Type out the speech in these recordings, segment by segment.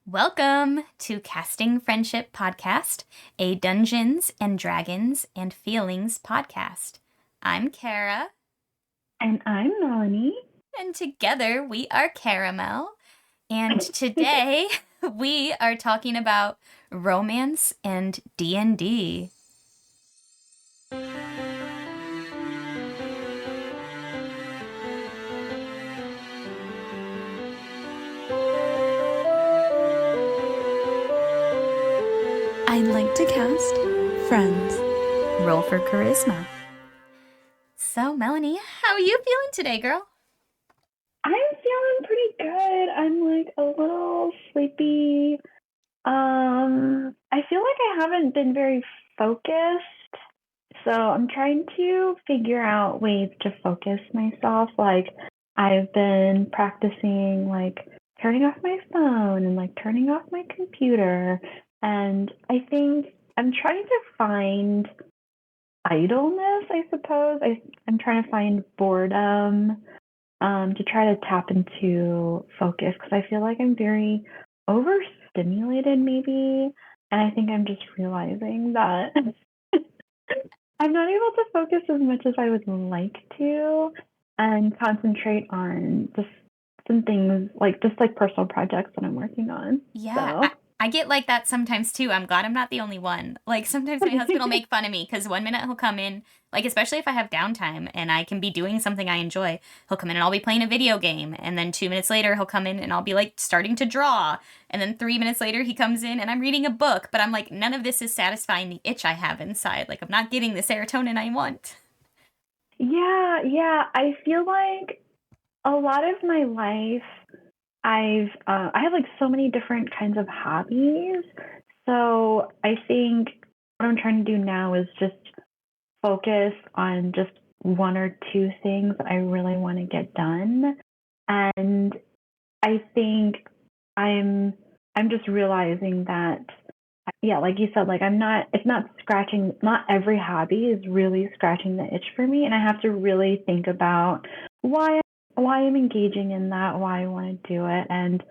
Welcome to Casting Friendship Podcast, a Dungeons and Dragons and Feelings podcast. I'm Kara, And I'm Melanie. and together we are KaraMel. And today we are talking about romance and D&D. I'd like to cast Friends. Roll for charisma. So, Melanie, how are you feeling today, girl? I'm feeling pretty good. I'm like a little sleepy. I feel like I haven't been very focused. So I'm trying to figure out ways to focus myself. Like I've been practicing like turning off my phone and like turning off my computer. And I think I'm trying to find idleness, I suppose. I'm trying to find boredom to try to tap into focus because I feel like I'm very overstimulated, maybe. And I think I'm just realizing that I'm not able to focus as much as I would like to and concentrate on just some things like just like personal projects that I'm working on. Yeah, So. I get like that sometimes too. I'm glad I'm not the only one. Like sometimes my husband will make fun of me because one minute he'll come in, like especially if I have downtime and I can be doing something I enjoy, he'll come in and I'll be playing a video game. And then 2 minutes later, he'll come in and I'll be like starting to draw. And then 3 minutes later, he comes in and I'm reading a book. But I'm like, none of this is satisfying the itch I have inside. Like I'm not getting the serotonin I want. Yeah. I feel like a lot of my life I have like so many different kinds of hobbies. So I think what I'm trying to do now is just focus on just one or two things that I really want to get done. And I think I'm just realizing that yeah, like you said, like it's not scratching, not every hobby is really scratching the itch for me. And I have to really think about why why I'm engaging in that, why I want to do it. And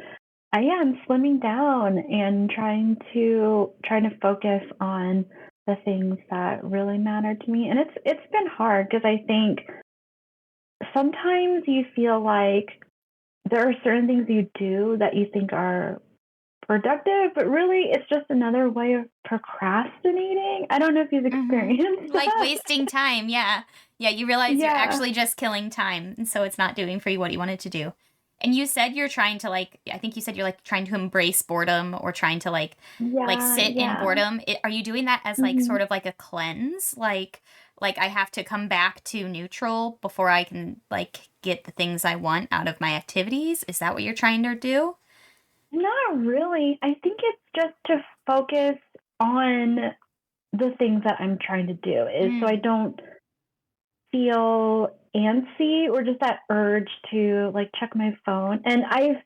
yeah, I'm slimming down and trying to focus on the things that really matter to me. And it's been hard because I think sometimes you feel like there are certain things you do that you think are productive, but really it's just another way of procrastinating. I don't know if you've experienced Like that. wasting time. Yeah. Yeah. You realize you're Yeah. actually just killing time. And so it's not doing for you what you wanted to do. And you said you're trying to like, I think you said you're like trying to embrace boredom or trying to like Yeah, sit in yeah. boredom. Are you doing that as like Mhm. sort of like a cleanse? Like I have to come back to neutral before I can like get the things I want out of my activities? Is that what you're trying to do? Not really. I think it's just to focus on the things that I'm trying to do is so I Mm. don't feel antsy or just that urge to like check my phone. And I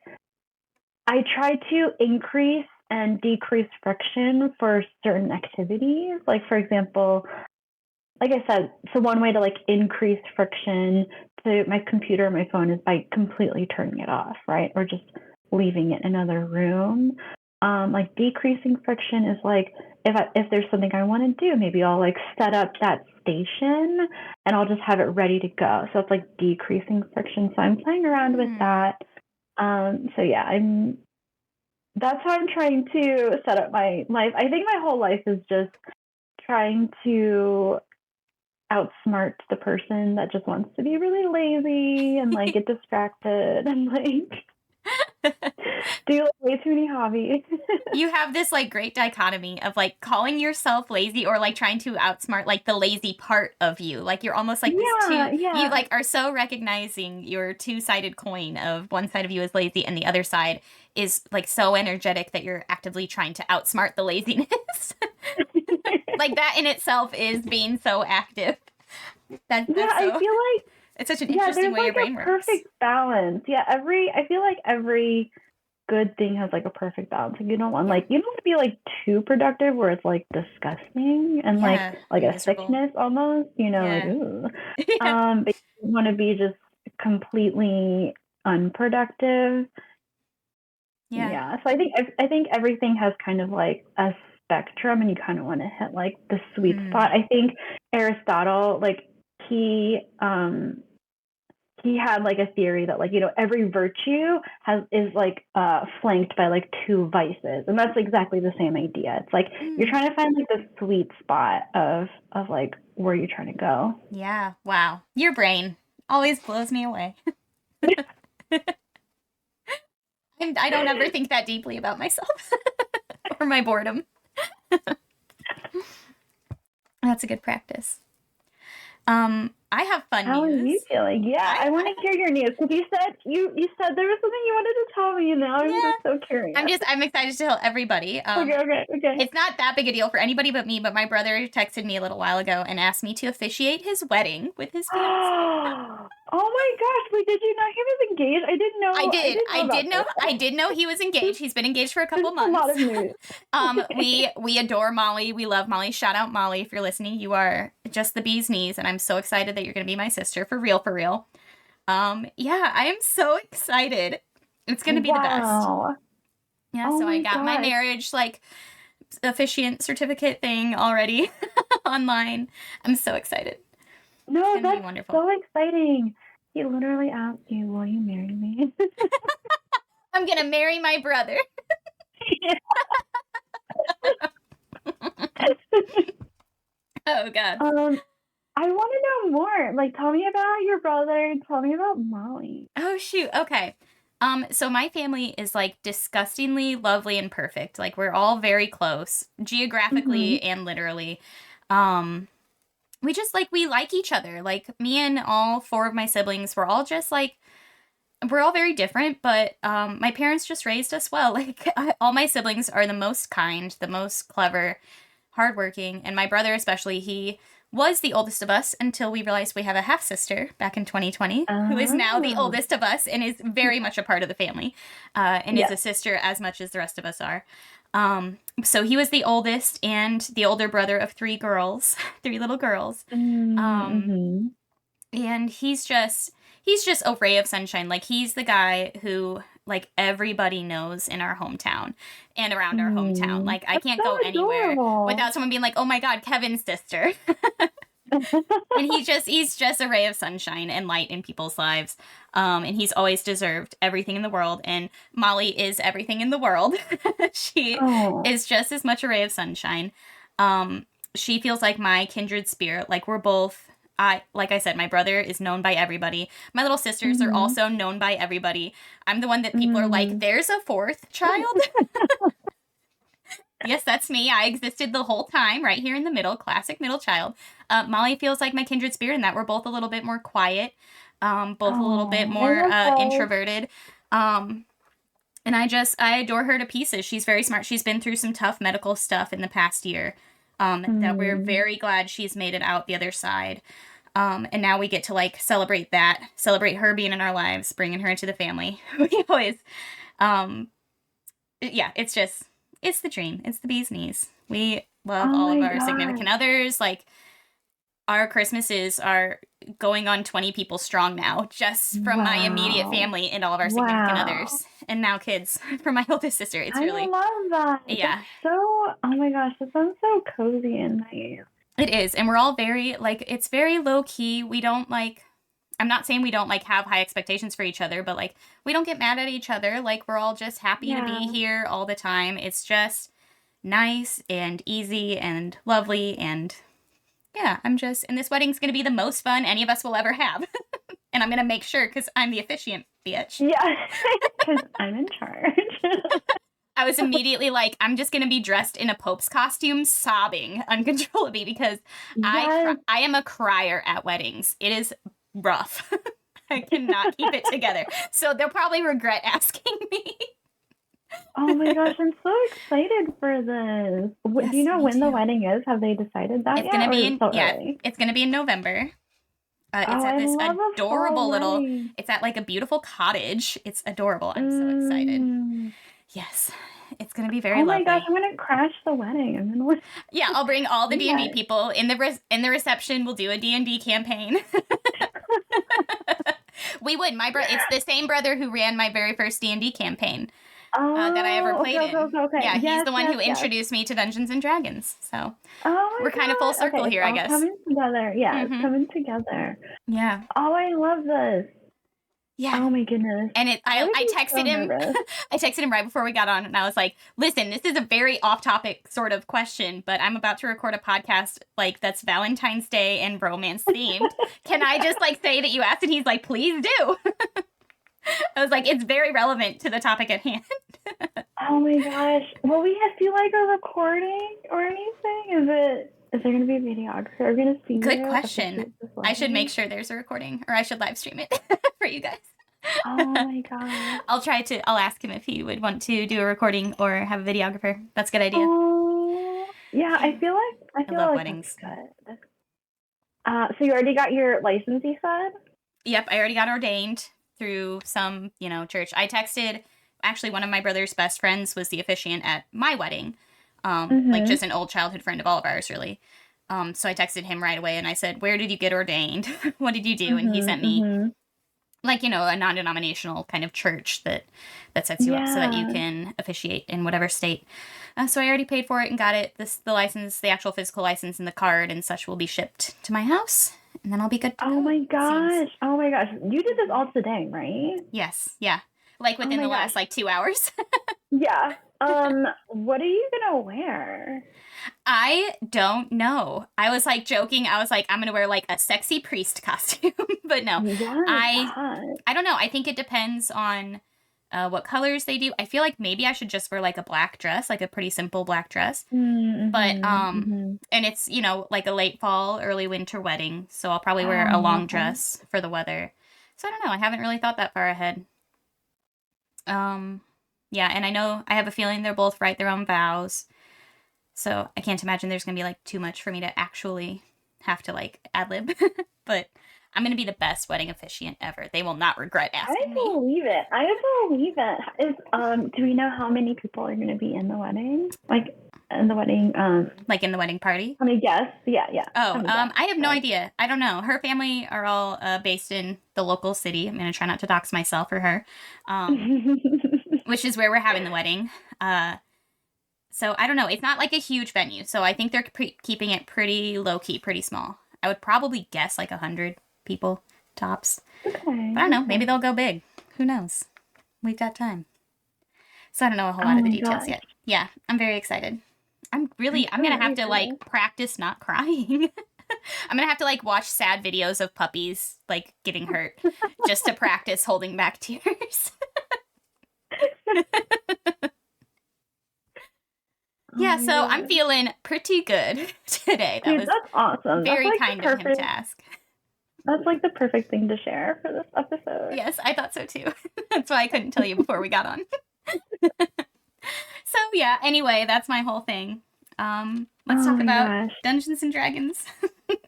try to increase and decrease friction for certain activities. Like for example, like I said, so one way to like increase friction to my computer or my phone is by completely turning it off, right? Or just leaving it in another room. Like decreasing friction is like if there's something I want to do, maybe I'll like set up that station and I'll just have it ready to go. So it's like decreasing friction. So I'm playing around with Mm. that. So yeah, I'm that's how I'm trying to set up my life. I think my whole life is just trying to outsmart the person that just wants to be really lazy and like get distracted and like do like way too many hobbies. You have this like great dichotomy of like calling yourself lazy or like trying to outsmart like the lazy part of you. Like you're almost like this Yeah, two, you yeah. like are so recognizing your two-sided coin of one side of you is lazy and the other side is like so energetic that you're actively trying to outsmart the laziness. Like that in itself is being so active. Yeah, That's I so feel like it's such an yeah, interesting there's way your like brain a works. perfect balance. Yeah, every I feel like every good thing has like a perfect balance. Like Yeah. you don't want to be like too productive where it's like disgusting and Yeah. like a Miserable. sickness almost, like Yeah. ooh. Yeah. But you want to be just completely unproductive. Yeah. Yeah. So I think everything has kind of like a spectrum, and you kind of want to hit like the sweet spot. I think Aristotle, like he um he had like a theory that like every virtue is like flanked by like two vices, and that's exactly the same idea. It's like you're trying to find like the sweet spot of like where you're trying to go. Yeah. Wow. Your brain always blows me away. I don't ever think that deeply about myself or my boredom. That's a good practice. I have fun How news. are you feeling? Yeah, I want to hear your news, because you said there was something you wanted to tell me, and now I'm just so curious. I'm excited to tell everybody. Okay. It's not that big a deal for anybody but me, but my brother texted me a little while ago and asked me to officiate his wedding with his fiance. Oh my gosh! Wait, did you know he was engaged? I didn't know. I did know he was engaged. He's been engaged for a couple months. A lot of news. We adore Molly. We love Molly. Shout out Molly if you're listening. You are just the bee's knees, and I'm so excited that you're gonna be my sister for real, for real. Yeah, I am so excited. It's gonna be the best. Yeah, so I got my marriage like officiant certificate thing already online. I'm so excited. No, that's so exciting. He literally asked you, "Will you marry me?" I'm gonna marry my brother. Oh God. I want to know more. Like, tell me about your brother. Tell me about Molly. Oh shoot. Okay. So my family is like disgustingly lovely and perfect. Like we're all very close, geographically and literally. We just like we like each other. Like me and all four of my siblings, we're all just like we're all very different, but my parents just raised us well. Like all my siblings are the most kind, the most clever, hardworking, and my brother especially, he was the oldest of us until we realized we have a half sister back in 2020, who is now the oldest of us and is very much a part of the family, and is a sister as much as the rest of us are. So he was the oldest and the older brother of three little girls. And he's just a ray of sunshine. Like he's the guy who like everybody knows in our hometown and around our hometown. Like I can't go anywhere without someone being like, "Oh my God, Kevin's sister." And he's just a ray of sunshine and light in people's lives. And he's always deserved everything in the world. And Molly is everything in the world. She is just as much a ray of sunshine. She feels like my kindred spirit. Like we're both, like I said, my brother is known by everybody. My little sisters are also known by everybody. I'm the one that people are like, there's a fourth child. Yes, that's me. I existed the whole time right here in the middle, classic middle child. Molly feels like my kindred spirit in that we're both a little bit more quiet, both a little bit more introverted. And I adore her to pieces. She's very smart. She's been through some tough medical stuff in the past year, that we're very glad she's made it out the other side. And now we get to like celebrate her being in our lives, bringing her into the family. We always, it's the dream. It's the bee's knees. We love all of our significant others. Like our Christmases are going on 20 people strong now, just from my immediate family and all of our significant others. And now kids from my oldest sister. It's really, I love that. Yeah. That's so, oh my gosh, that sounds so cozy and nice. It is. And we're all very, like, it's very low key. We don't like, I'm not saying we don't like have high expectations for each other, but like we don't get mad at each other. Like we're all just happy to be here all the time. It's just nice and easy and lovely. And yeah, and this wedding's going to be the most fun any of us will ever have. And I'm going to make sure because I'm the officiant, bitch. Yeah, because I'm in charge. I was immediately like, I'm just going to be dressed in a Pope's costume, sobbing uncontrollably because I am a crier at weddings. It is rough. I cannot keep it together. So they'll probably regret asking me. Oh my gosh, I'm so excited for this. Yes, do you know when too. the wedding is? Have they decided that It's gonna be early? It's gonna be in November. It's at this adorable little. It's at like a beautiful cottage. It's adorable. I'm so excited. Yes, it's gonna be very lovely. Oh my gosh, I'm gonna crash the wedding. Yeah, I'll bring all the D&D people in the reception. We'll do a D&D campaign. We would. It's the same brother who ran my very first D&D campaign. that I ever played in. Okay. Yeah, he's Yes, the one who yes. introduced me to Dungeons and Dragons. So Oh, we're kind of full circle okay, here, it's I all guess. coming together. Yeah, Mhm. it's coming together. Yeah. Oh, I love this. Yeah. Oh my goodness. And I would be texted so him. nervous. I texted him right before we got on, and I was like, "Listen, this is a very off-topic sort of question, but I'm about to record a podcast like that's Valentine's Day and romance themed. Can I just like say that you asked?" And he's like, "Please do." I was like, "It's very relevant to the topic at hand." Oh my gosh. Will we do like a recording or anything? Is there going to be a videographer? Are we going to see Good you question. I should make sure there's a recording, or I should live stream it for you guys. Oh my god. I'll ask him if he would want to do a recording or have a videographer. That's a good idea. Oh, yeah, I feel I love like weddings. that's good. So you already got your license, you said? Yep, I already got ordained through some, church. I texted, actually, one of my brother's best friends was the officiant at my wedding. Like just an old childhood friend of all of ours, really. So I texted him right away and I said, "Where did you get ordained? What did you do?" And he sent me like, a non-denominational kind of church that sets you up so that you can officiate in whatever state. So I already paid for it and got it. The license, the actual physical license and the card and such will be shipped to my house. And then I'll be good to go. Oh my gosh. Oh my gosh. You did this all today, right? Yes. Yeah. Like within the last 2 hours. Yeah. What are you gonna wear? I don't know. I was like joking. I was like, I'm gonna wear like a sexy priest costume, but no. I don't know. I think it depends on what colors they do. I feel like maybe I should just wear like a black dress, like a pretty simple black dress. But and it's like a late fall, early winter wedding, so I'll probably wear a long dress for the weather. So I don't know. I haven't really thought that far ahead. Yeah, and I have a feeling they'll both write their own vows. So I can't imagine there's going to be like too much for me to actually have to like ad-lib. But I'm going to be the best wedding officiant ever. They will not regret asking me. I believe it. Do we know how many people are going to be in the wedding? Like in the wedding like in the wedding party? How many guests? Yeah. Oh, I have no idea. I don't know. Her family are all based in the local city. I'm going to try not to dox myself or her. Which is where we're having the wedding. So I don't know. It's not like a huge venue. So I think they're keeping it pretty low key, pretty small. I would probably guess like 100 people tops. Okay. But I don't know. Maybe they'll go big. Who knows? We've got time. So I don't know a whole lot of the details yet. Yeah, I'm very excited. I'm going to have to like practice not crying. I'm going to have to like watch sad videos of puppies like getting hurt just to practice holding back tears. Yeah, so I'm feeling pretty good today. Dude, that's awesome. Very kind of him to ask. That's like the perfect thing to share for this episode. Yes, I thought so too. That's why I couldn't tell you before we got on. So yeah, anyway, that's my whole thing. Let's talk about Dungeons and Dragons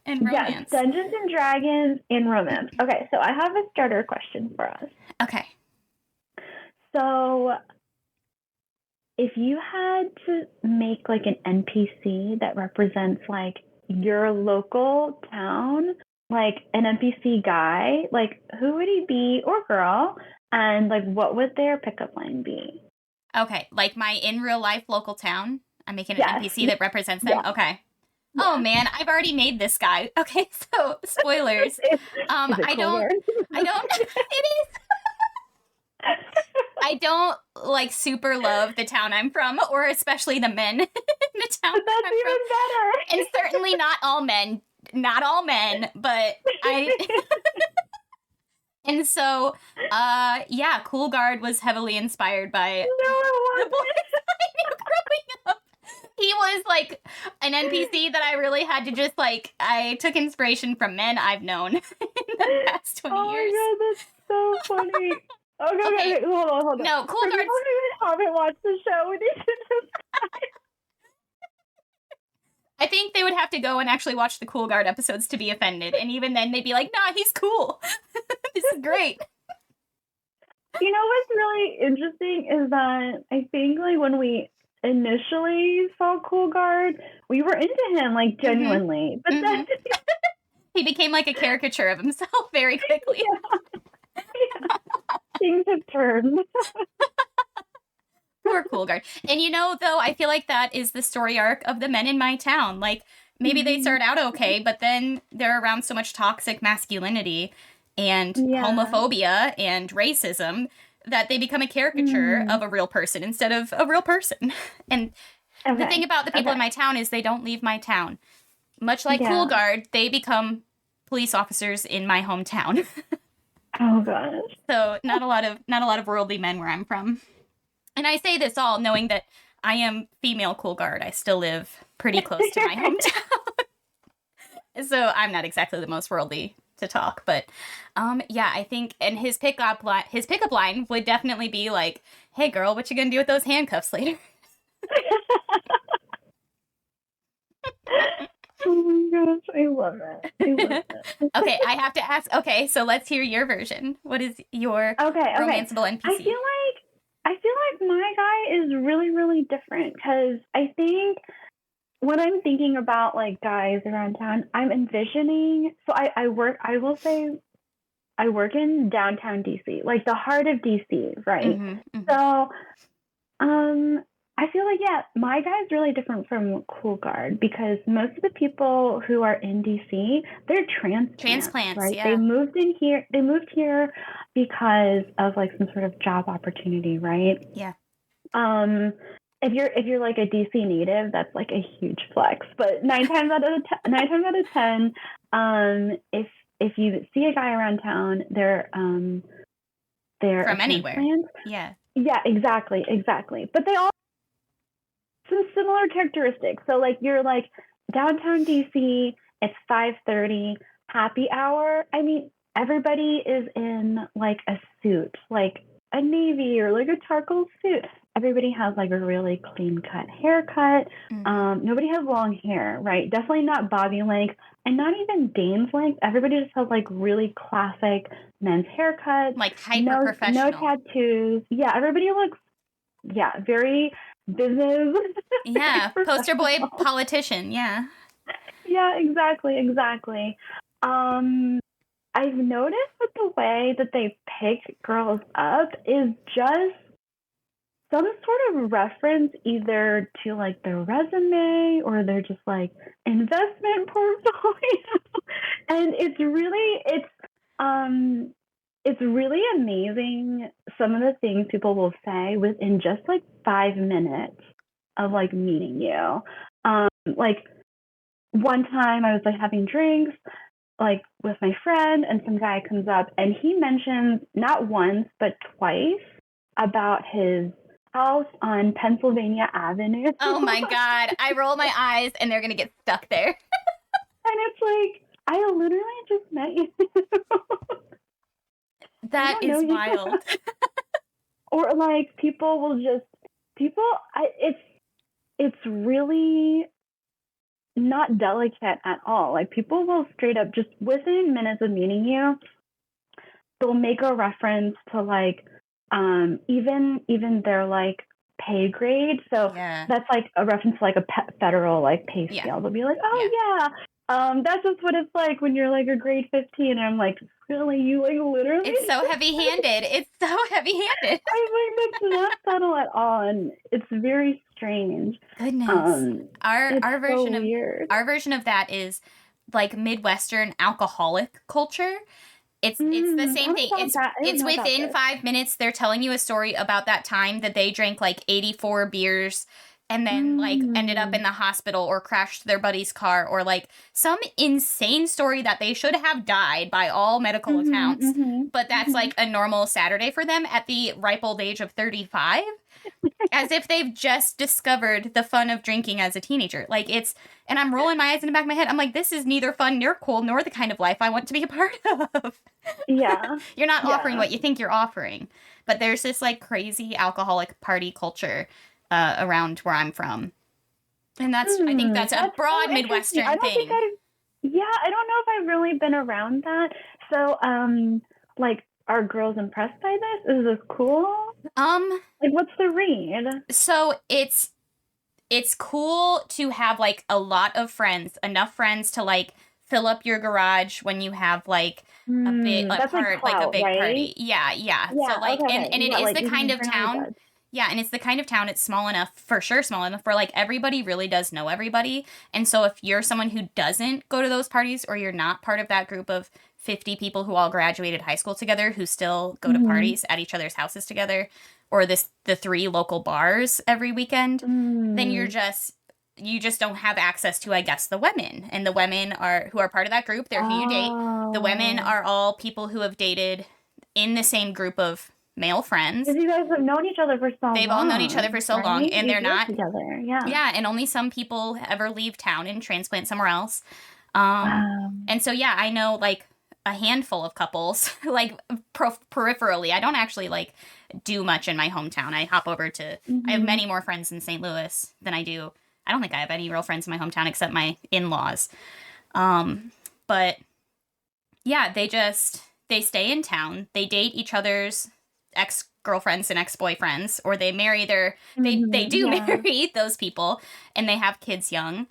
and romance. Yes, Dungeons and Dragons and romance. Okay, so I have a starter question for us. Okay. So if you had to make like an NPC that represents like your local town, like an NPC guy, like who would he be or girl? And like what would their pickup line be? Okay, like my in real life local town. I'm making an NPC that represents them. Yeah. Okay. Yeah. Oh man, I've already made this guy. Okay, so spoilers. I don't. It is. I don't like super love the town I'm from, or especially the men in the town. But that's even better. And certainly not all men. Not all men, but I. And so, yeah, Cool Guard was heavily inspired by the boys I knew growing up. He was like an NPC that I really had to just like, I took inspiration from men I've known in the past 20 years. Oh my god, that's so funny. Okay. Hold on. No, Cool Guard. People who haven't watched the show, we need to subscribe. I think they would have to go and actually watch the Cool Guard episodes to be offended. And even then they'd be like, nah, he's cool. This is great. You know what's really interesting is that I think like when we initially saw Cool Guard, we were into him like genuinely. But then he became like a caricature of himself very quickly. Yeah. Things have turned. Poor Cool Guard. And though, I feel like that is the story arc of the men in my town. Like, maybe they start out okay, but then they're around so much toxic masculinity and homophobia and racism that they become a caricature of a real person instead of a real person. And the thing about the people in my town is they don't leave my town. Much like Cool Guard, they become police officers in my hometown. Oh gosh. So not a lot of worldly men where I'm from. And I say this all knowing that I am female Cool Guard. I still live pretty close to my hometown. So I'm not exactly the most worldly to talk, but I think, and his pickup line would definitely be like, "Hey girl, what you gonna do with those handcuffs later?" Oh my gosh, I love it. Okay, I have to ask. Okay, so let's hear your version. What is your romanceable NPC? I feel like my guy is really, really different because I think when I'm thinking about like guys around town, I'm envisioning. So I work in downtown DC, like the heart of DC, right? Mm-hmm. So, I feel like my guy's really different from Cool Guard because most of the people who are in DC, they're transplants, right? Yeah. They moved here because of like some sort of job opportunity, right? Yeah. If you're like a DC native, that's like a huge flex. But nine times out of 10, if you see a guy around town, they're from anywhere. Yeah, exactly. But they all some similar characteristics. So like you're like downtown DC, it's 5:30, happy hour. I mean, everybody is in like a suit, like a navy or like a charcoal suit. Everybody has like a really clean cut haircut. Nobody has long hair, right? Definitely not bobby length and not even dame's length. Everybody just has like really classic men's haircuts. Like hyper professional. No tattoos. Yeah, everybody looks very business. Yeah, poster boy politician, yeah. Yeah, exactly. I've noticed that the way that they pick girls up is just some sort of reference either to like their resume or their just like investment portfolio. And it's really amazing some of the things people will say within just like 5 minutes of like meeting you. Like one time I was like having drinks like with my friend and some guy comes up and he mentions not once but twice about his house on Pennsylvania Avenue. Oh my God. I roll my eyes and they're going to get stuck there. And it's like, I literally just met you. That is wild. Or like it's really not delicate at all. Like people will straight up just within minutes of meeting you, they'll make a reference to like even their like pay grade. So that's like a reference to like a federal like pay scale. They'll be like, that's just what it's like when you're like a grade 15. And I'm like, really? You like literally? It's so heavy-handed. I'm like, that's not subtle at all, and it's very strange. Goodness. Our version of that is like Midwestern alcoholic culture. It's the same thing. It's within 5 minutes they're telling you a story about that time that they drank like 84 beers and then like ended up in the hospital or crashed their buddy's car or like some insane story that they should have died by all medical accounts. But that's like a normal Saturday for them at the ripe old age of 35. As if they've just discovered the fun of drinking as a teenager. Like and I'm rolling my eyes in the back of my head. I'm like, this is neither fun nor cool nor the kind of life I want to be a part of. Yeah. You're not offering what you think you're offering. But there's this like crazy alcoholic party culture around where I'm from. And I think that's a broad so Midwestern thing. I don't know if I've really been around that. So, like, are girls impressed by this? Is this cool? Like, what's the read? So it's cool to have like a lot of friends, enough friends to like fill up your garage when you have like a big a big right? Party. Yeah. So like, okay. and it is like the kind of town. Yeah, and it's the kind of town, it's small enough, for sure small enough, where, like, everybody really does know everybody. And so if you're someone who doesn't go to those parties, or you're not part of that group of 50 people who all graduated high school together who still go to Mhm. parties at each other's houses together, or the 3 local bars every weekend, then Mm. you just don't have access to, I guess, the women. And the women who are part of that group, they're who you date. The women Oh. are all people who have dated in the same group of male friends. Because you guys have known each other for so They've all known each other long, for so long, right? and You they're grew up not, together. Yeah. yeah, and only some people ever leave town and transplant somewhere else. Wow. And so, yeah, I know, like, a handful of couples, like, peripherally. I don't actually, like, do much in my hometown. I hop over to, I have Mhm. many more friends in St. Louis than I do. I don't think I have any real friends in my hometown except my in-laws. But, yeah, they stay in town. They date each other's ex-girlfriends and ex-boyfriends, or they marry they Mhm. do Yeah. marry those people, and they have kids young,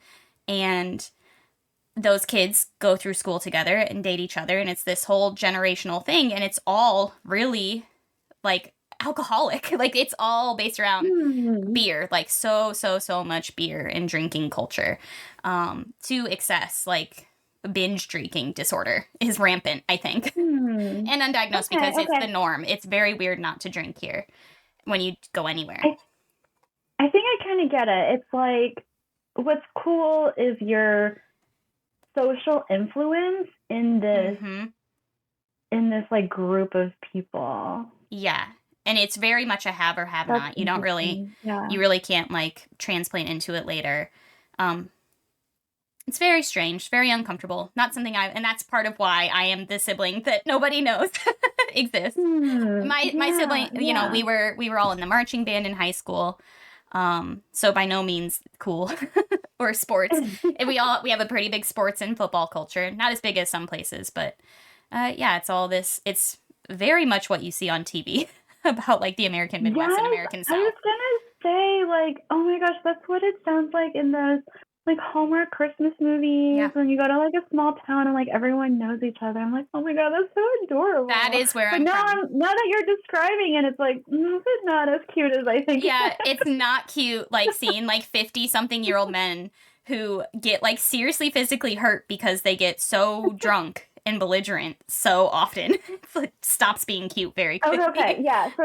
and those kids go through school together and date each other, and it's this whole generational thing, and it's all really, like, alcoholic. Like, it's all based around Hmm. beer, like, so much beer and drinking culture, to excess. Like, binge drinking disorder is rampant, I think. Hmm. And undiagnosed, Okay. because it's the Okay. norm. It's very weird not to drink here when you go anywhere. I think I kind of get it. It's like what's cool is your social influence Mm-hmm. in this like group of people. Yeah. And it's very much a have or have That's not. interesting. Yeah. You really can't, like, transplant into it later. Um, it's very strange, very uncomfortable. Not something and that's part of why I am the sibling that nobody knows exists. Hmm. My Yeah. sibling, Yeah. we were all in the marching band in high school. So by no means cool or sports. And we have a pretty big sports and football culture. Not as big as some places, but yeah, it's very much what you see on TV about, like, the American Midwest and Yes, American I was South. gonna say, like, oh my gosh, that's what it sounds like in those like Hallmark Christmas movies Yeah. when you go to like a small town and like everyone knows each other. I'm like, oh my god, that's so adorable. That is where But I'm from. now that you're describing it, it's like it's not as cute as I think. Yeah, it's not cute, like, seeing, like, 50-something-year-old men who get, like, seriously physically hurt because they get so drunk and belligerent so often. It's like, stops being cute very Okay, quickly. okay, yeah. So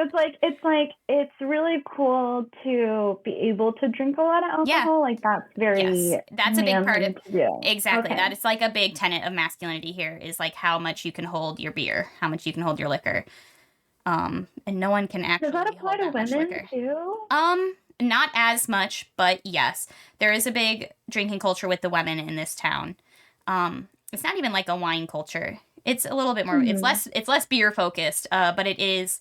it's really cool to be able to drink a lot of Yeah. alcohol. Like that's very Yes, that's a big part of, manly to do. exactly. Okay. That is, like, a big tenet of masculinity here, is, like, how much you can hold your beer, how much you can hold your liquor. And no one can Does that actually apply hold to that much women liquor. too? Not as much, but yes, there is a big drinking culture with the women in this town. It's not even like a wine culture. It's a little bit more. Hmm. It's less beer focused. But it is,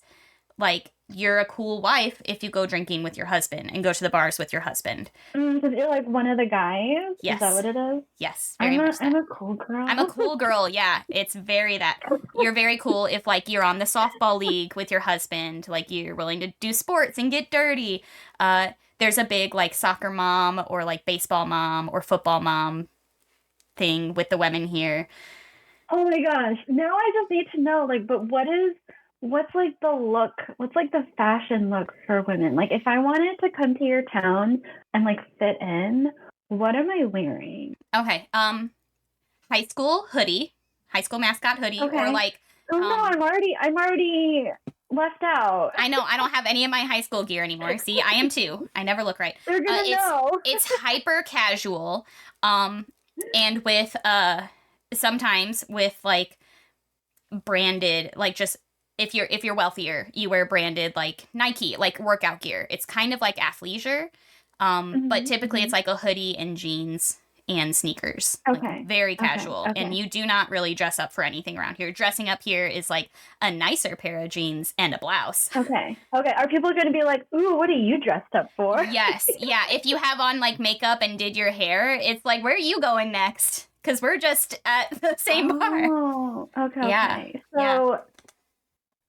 like, you're a cool wife if you go drinking with your husband and go to the bars with your husband. Because you're like one of the guys. Is that Yes, what it is? yes, very much I'm that. a cool girl. I'm a cool girl. Yeah, it's very that. You're very cool if, like, you're on the softball league with your husband, like, you're willing to do sports and get dirty. There's a big, like, soccer mom or, like, baseball mom or football mom thing with the women here. Oh my gosh. Now I just need to know, like, but what's like the look? What's like the fashion look for women? Like, if I wanted to come to your town and like fit in, what am I wearing? Okay. High school hoodie, high school mascot hoodie, or, Okay. like, Oh no, I'm already left out. I know I don't have any of my high school gear anymore. See, I am too. I never look right. They're gonna know. It's hyper casual, and with sometimes with, like, branded, like, just if you're wealthier, you wear branded, like, Nike, like, workout gear. It's kind of like athleisure, but typically it's like a hoodie and jeans and sneakers. Okay. Like, very casual. Okay. And you do not really dress up for anything around here. Dressing up here is, like, a nicer pair of jeans and a blouse. Okay. Are people going to be like, ooh, what are you dressed up for? Yes. Yeah. If you have on, like, makeup and did your hair, it's like, where are you going next? Because we're just at the same bar. Oh, okay. Yeah. Okay. So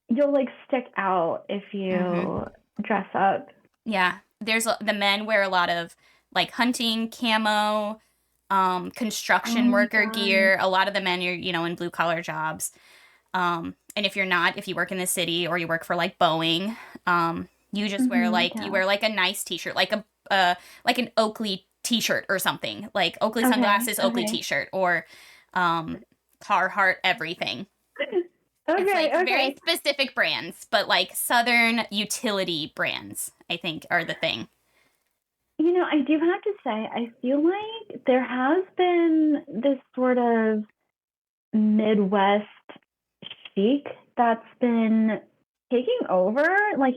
you'll like stick out if you dress up. Yeah. The men wear a lot of, like, hunting camo, construction worker gear. A lot of the men are, in blue collar jobs. And if you're not, if you work in the city or you work for, like, Boeing, You just wear like yeah. you wear like a nice t-shirt, like like an Oakley t-shirt or something, like Oakley Okay, sunglasses, Oakley okay. t-shirt, or Carhartt everything. It's Okay, like very okay. specific brands, but like Southern utility brands, I think, are the thing. You know, I do have to say, I feel like there has been this sort of Midwest chic that's been taking over. Like,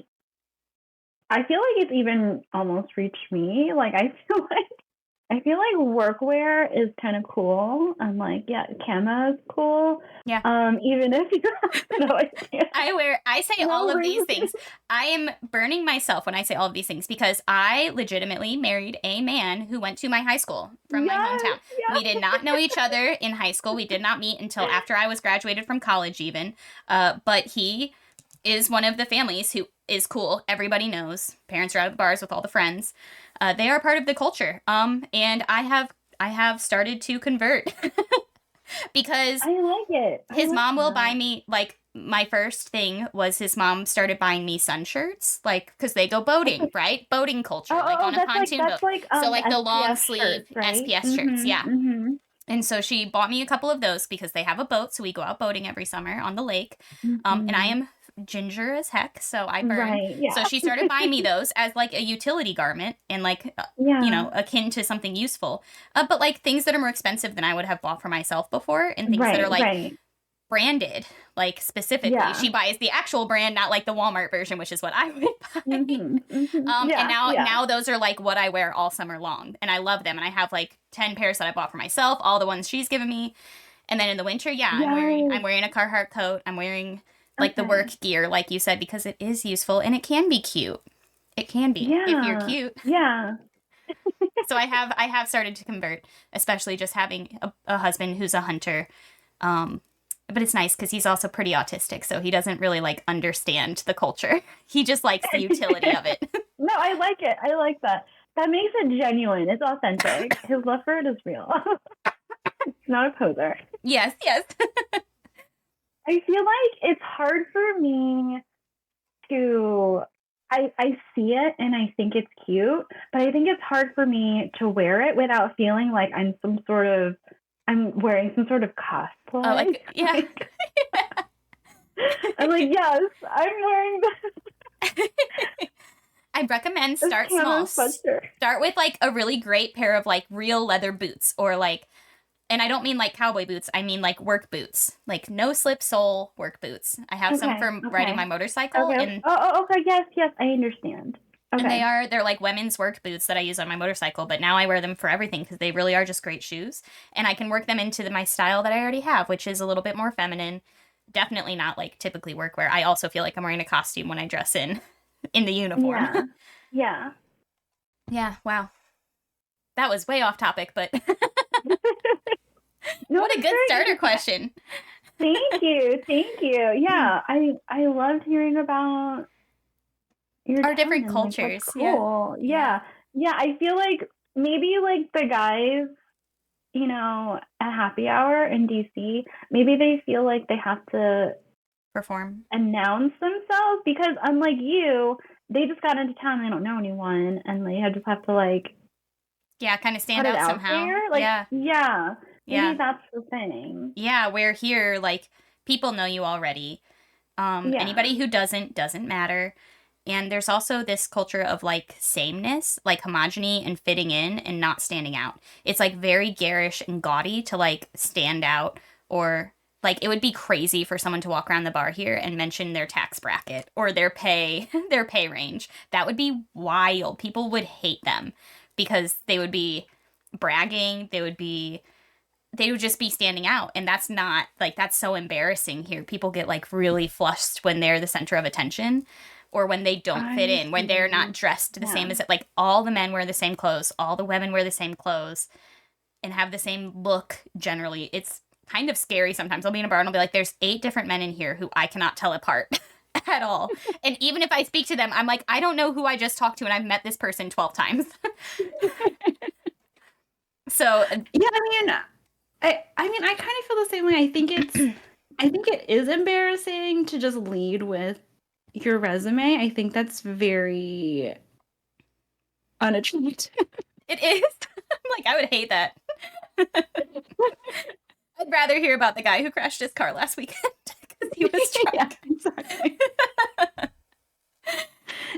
I feel like it's even almost reached me. Like, I feel like workwear is kind of cool. I'm like, yeah, camo is cool. Yeah. Even if you have no idea. I say No all of these reason. things. I am burning myself when I say all of these things because I legitimately married a man who went to my high school from my Yes, hometown. We did not know each other in high school. We did not meet until after I was graduated from college even. But he is one of the families who is cool. Everybody knows. Parents are out of the bars with all the friends. They are part of the culture. And I have started to convert because I like it. his mom will buy that. me, like, my first thing was his mom started buying me sun shirts, like, because they go boating, right? Boating culture, like on a pontoon boat. So, like, the long SPF sleeve shirts, right? SPS shirts, Mhm, yeah. mhm, And so she bought me a couple of those because they have a boat, so we go out boating every summer on the lake. And I mhm. am ginger as heck, so I burn. Right, So yeah. she started buying me those as like a utility garment and like, Yeah. akin to something useful. But like things that are more expensive than I would have bought for myself before, and things that are Right, like right. branded, like specifically. Yeah. She buys the actual brand, not like the Walmart version, which is what I would buy. Mhm, mhm. And Yeah, yeah. now those are like what I wear all summer long, and I love them. And I have like 10 pairs that I bought for myself, all the ones she's given me. And then in the winter, yeah, Yes. I'm wearing a Carhartt coat. I'm wearing like the Okay. work gear, like you said, because it is useful and it can be cute. It can be if you're Yeah. cute. Yeah. So I have started to convert, especially just having a husband who's a hunter. But it's nice because he's also pretty autistic, so he doesn't really like understand the culture. He just likes the utility of it. No, I like it. I like that. That makes it genuine. It's authentic. His love for it is real. It's not a poser. Yes, yes. I feel like it's hard for me to I see it and I think it's cute, but I think it's hard for me to wear it without feeling like I'm wearing some sort of Oh, cosplay. like yeah. Like, I'm like, yes, I'm wearing I'd recommend this start camo small. sweatshirt. Start with like a really great pair of like real leather boots, or like, and I don't mean like cowboy boots, I mean like work boots, like no slip sole work boots. I have some Okay, for riding my okay. motorcycle, Okay. Okay, yes, yes, I understand. and Okay. they're like women's work boots that I use on my motorcycle, but now I wear them for everything because they really are just great shoes, and I can work them into my style that I already have, which is a little bit more feminine. Definitely not like typically workwear. I also feel like I'm wearing a costume when I dress in the uniform. Yeah. Yeah. Yeah, wow. That was way off topic, but No, what a it's good very starter interesting. question. Thank you. Thank you. Yeah, I loved hearing about your Our town different and like that's cultures, yeah. cool. Yeah. Yeah. Yeah, I feel like maybe like the guys, at happy hour in DC, maybe they feel like they have to Perform. announce themselves because unlike you, they just got into town, they don't know anyone and they just have to like Yeah, kind of put stand it out out somehow. there. Like, Yeah. yeah. Maybe Yeah. that's the thing. Yeah, where here, like, people know you already. Yeah. Anybody who doesn't matter. And there's also this culture of like sameness, like homogeny and fitting in and not standing out. It's like very garish and gaudy to like stand out, or like it would be crazy for someone to walk around the bar here and mention their tax bracket or their pay their pay range. That would be wild. People would hate them because they would be bragging, they would just be standing out, and that's not like, that's so embarrassing here. People get like really flushed when they're the center of attention, or when they don't fit I in, when they're not see. dressed the same Yeah. as it. Like all the men wear the same clothes, all the women wear the same clothes and have the same look generally. It's kind of scary sometimes. I'll be in a bar and I'll be like, there's 8 different men in here who I cannot tell apart at all. And even if I speak to them, I'm like, I don't know who I just talked to, and I've met this person 12 times. So Yeah, I mean, I kind of feel the same way. I think it is embarrassing to just lead with your resume, I think that's very unattractive. It is. I'm like, I would hate that. I'd rather hear about the guy who crashed his car last weekend because he was drunk. Yeah, exactly.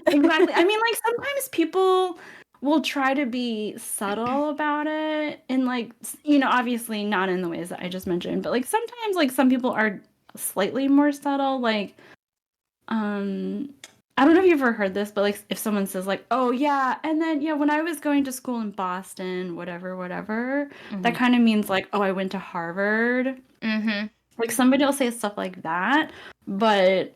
Exactly. I mean, like, sometimes people will try to be subtle about it, and like, obviously not in the ways that I just mentioned, but like sometimes like some people are slightly more subtle. Like, I don't know if you've ever heard this, but like if someone says like, oh yeah, and then when I was going to school in Boston, whatever, that kind of means like, oh, I went to Harvard. Like somebody will say stuff like that, but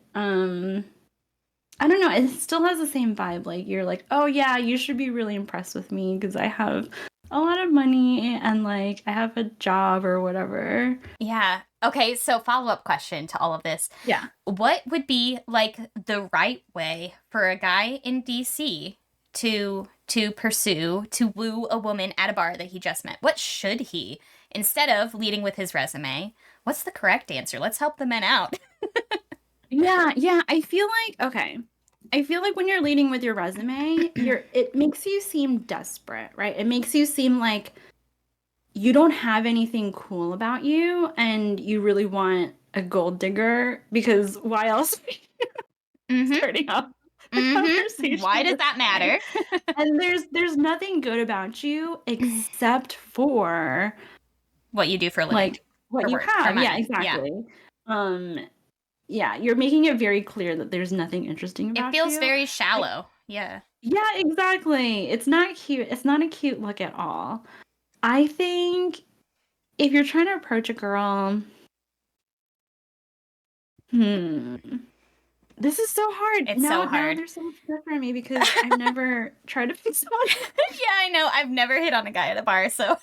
I don't know, it still has the same vibe. Like, you're like, oh yeah, you should be really impressed with me because I have a lot of money and like I have a job or whatever. Yeah. Okay, so follow-up question to all of this. Yeah. What would be like the right way for a guy in DC to pursue, to woo a woman at a bar that he just met? What should he, instead of leading with his resume, what's the correct answer? Let's help the men out. Yeah, I feel like when you're leading with your resume, it makes you seem desperate, right? It makes you seem like you don't have anything cool about you and you really want a gold digger, because why else are you starting off a conversation? Why does that matter? And there's nothing good about you except for what you do for a living. Like what you have. Yeah, exactly. Yeah, you're making it very clear that there's nothing interesting about you. It feels very shallow. Yeah. Yeah, exactly. It's not cute. It's not a cute look at all. I think if you're trying to approach a girl, this is so hard. It's so hard. Now there's so much pressure on me because I've never tried to pick someone. Yeah, I know. I've never hit on a guy at a bar, so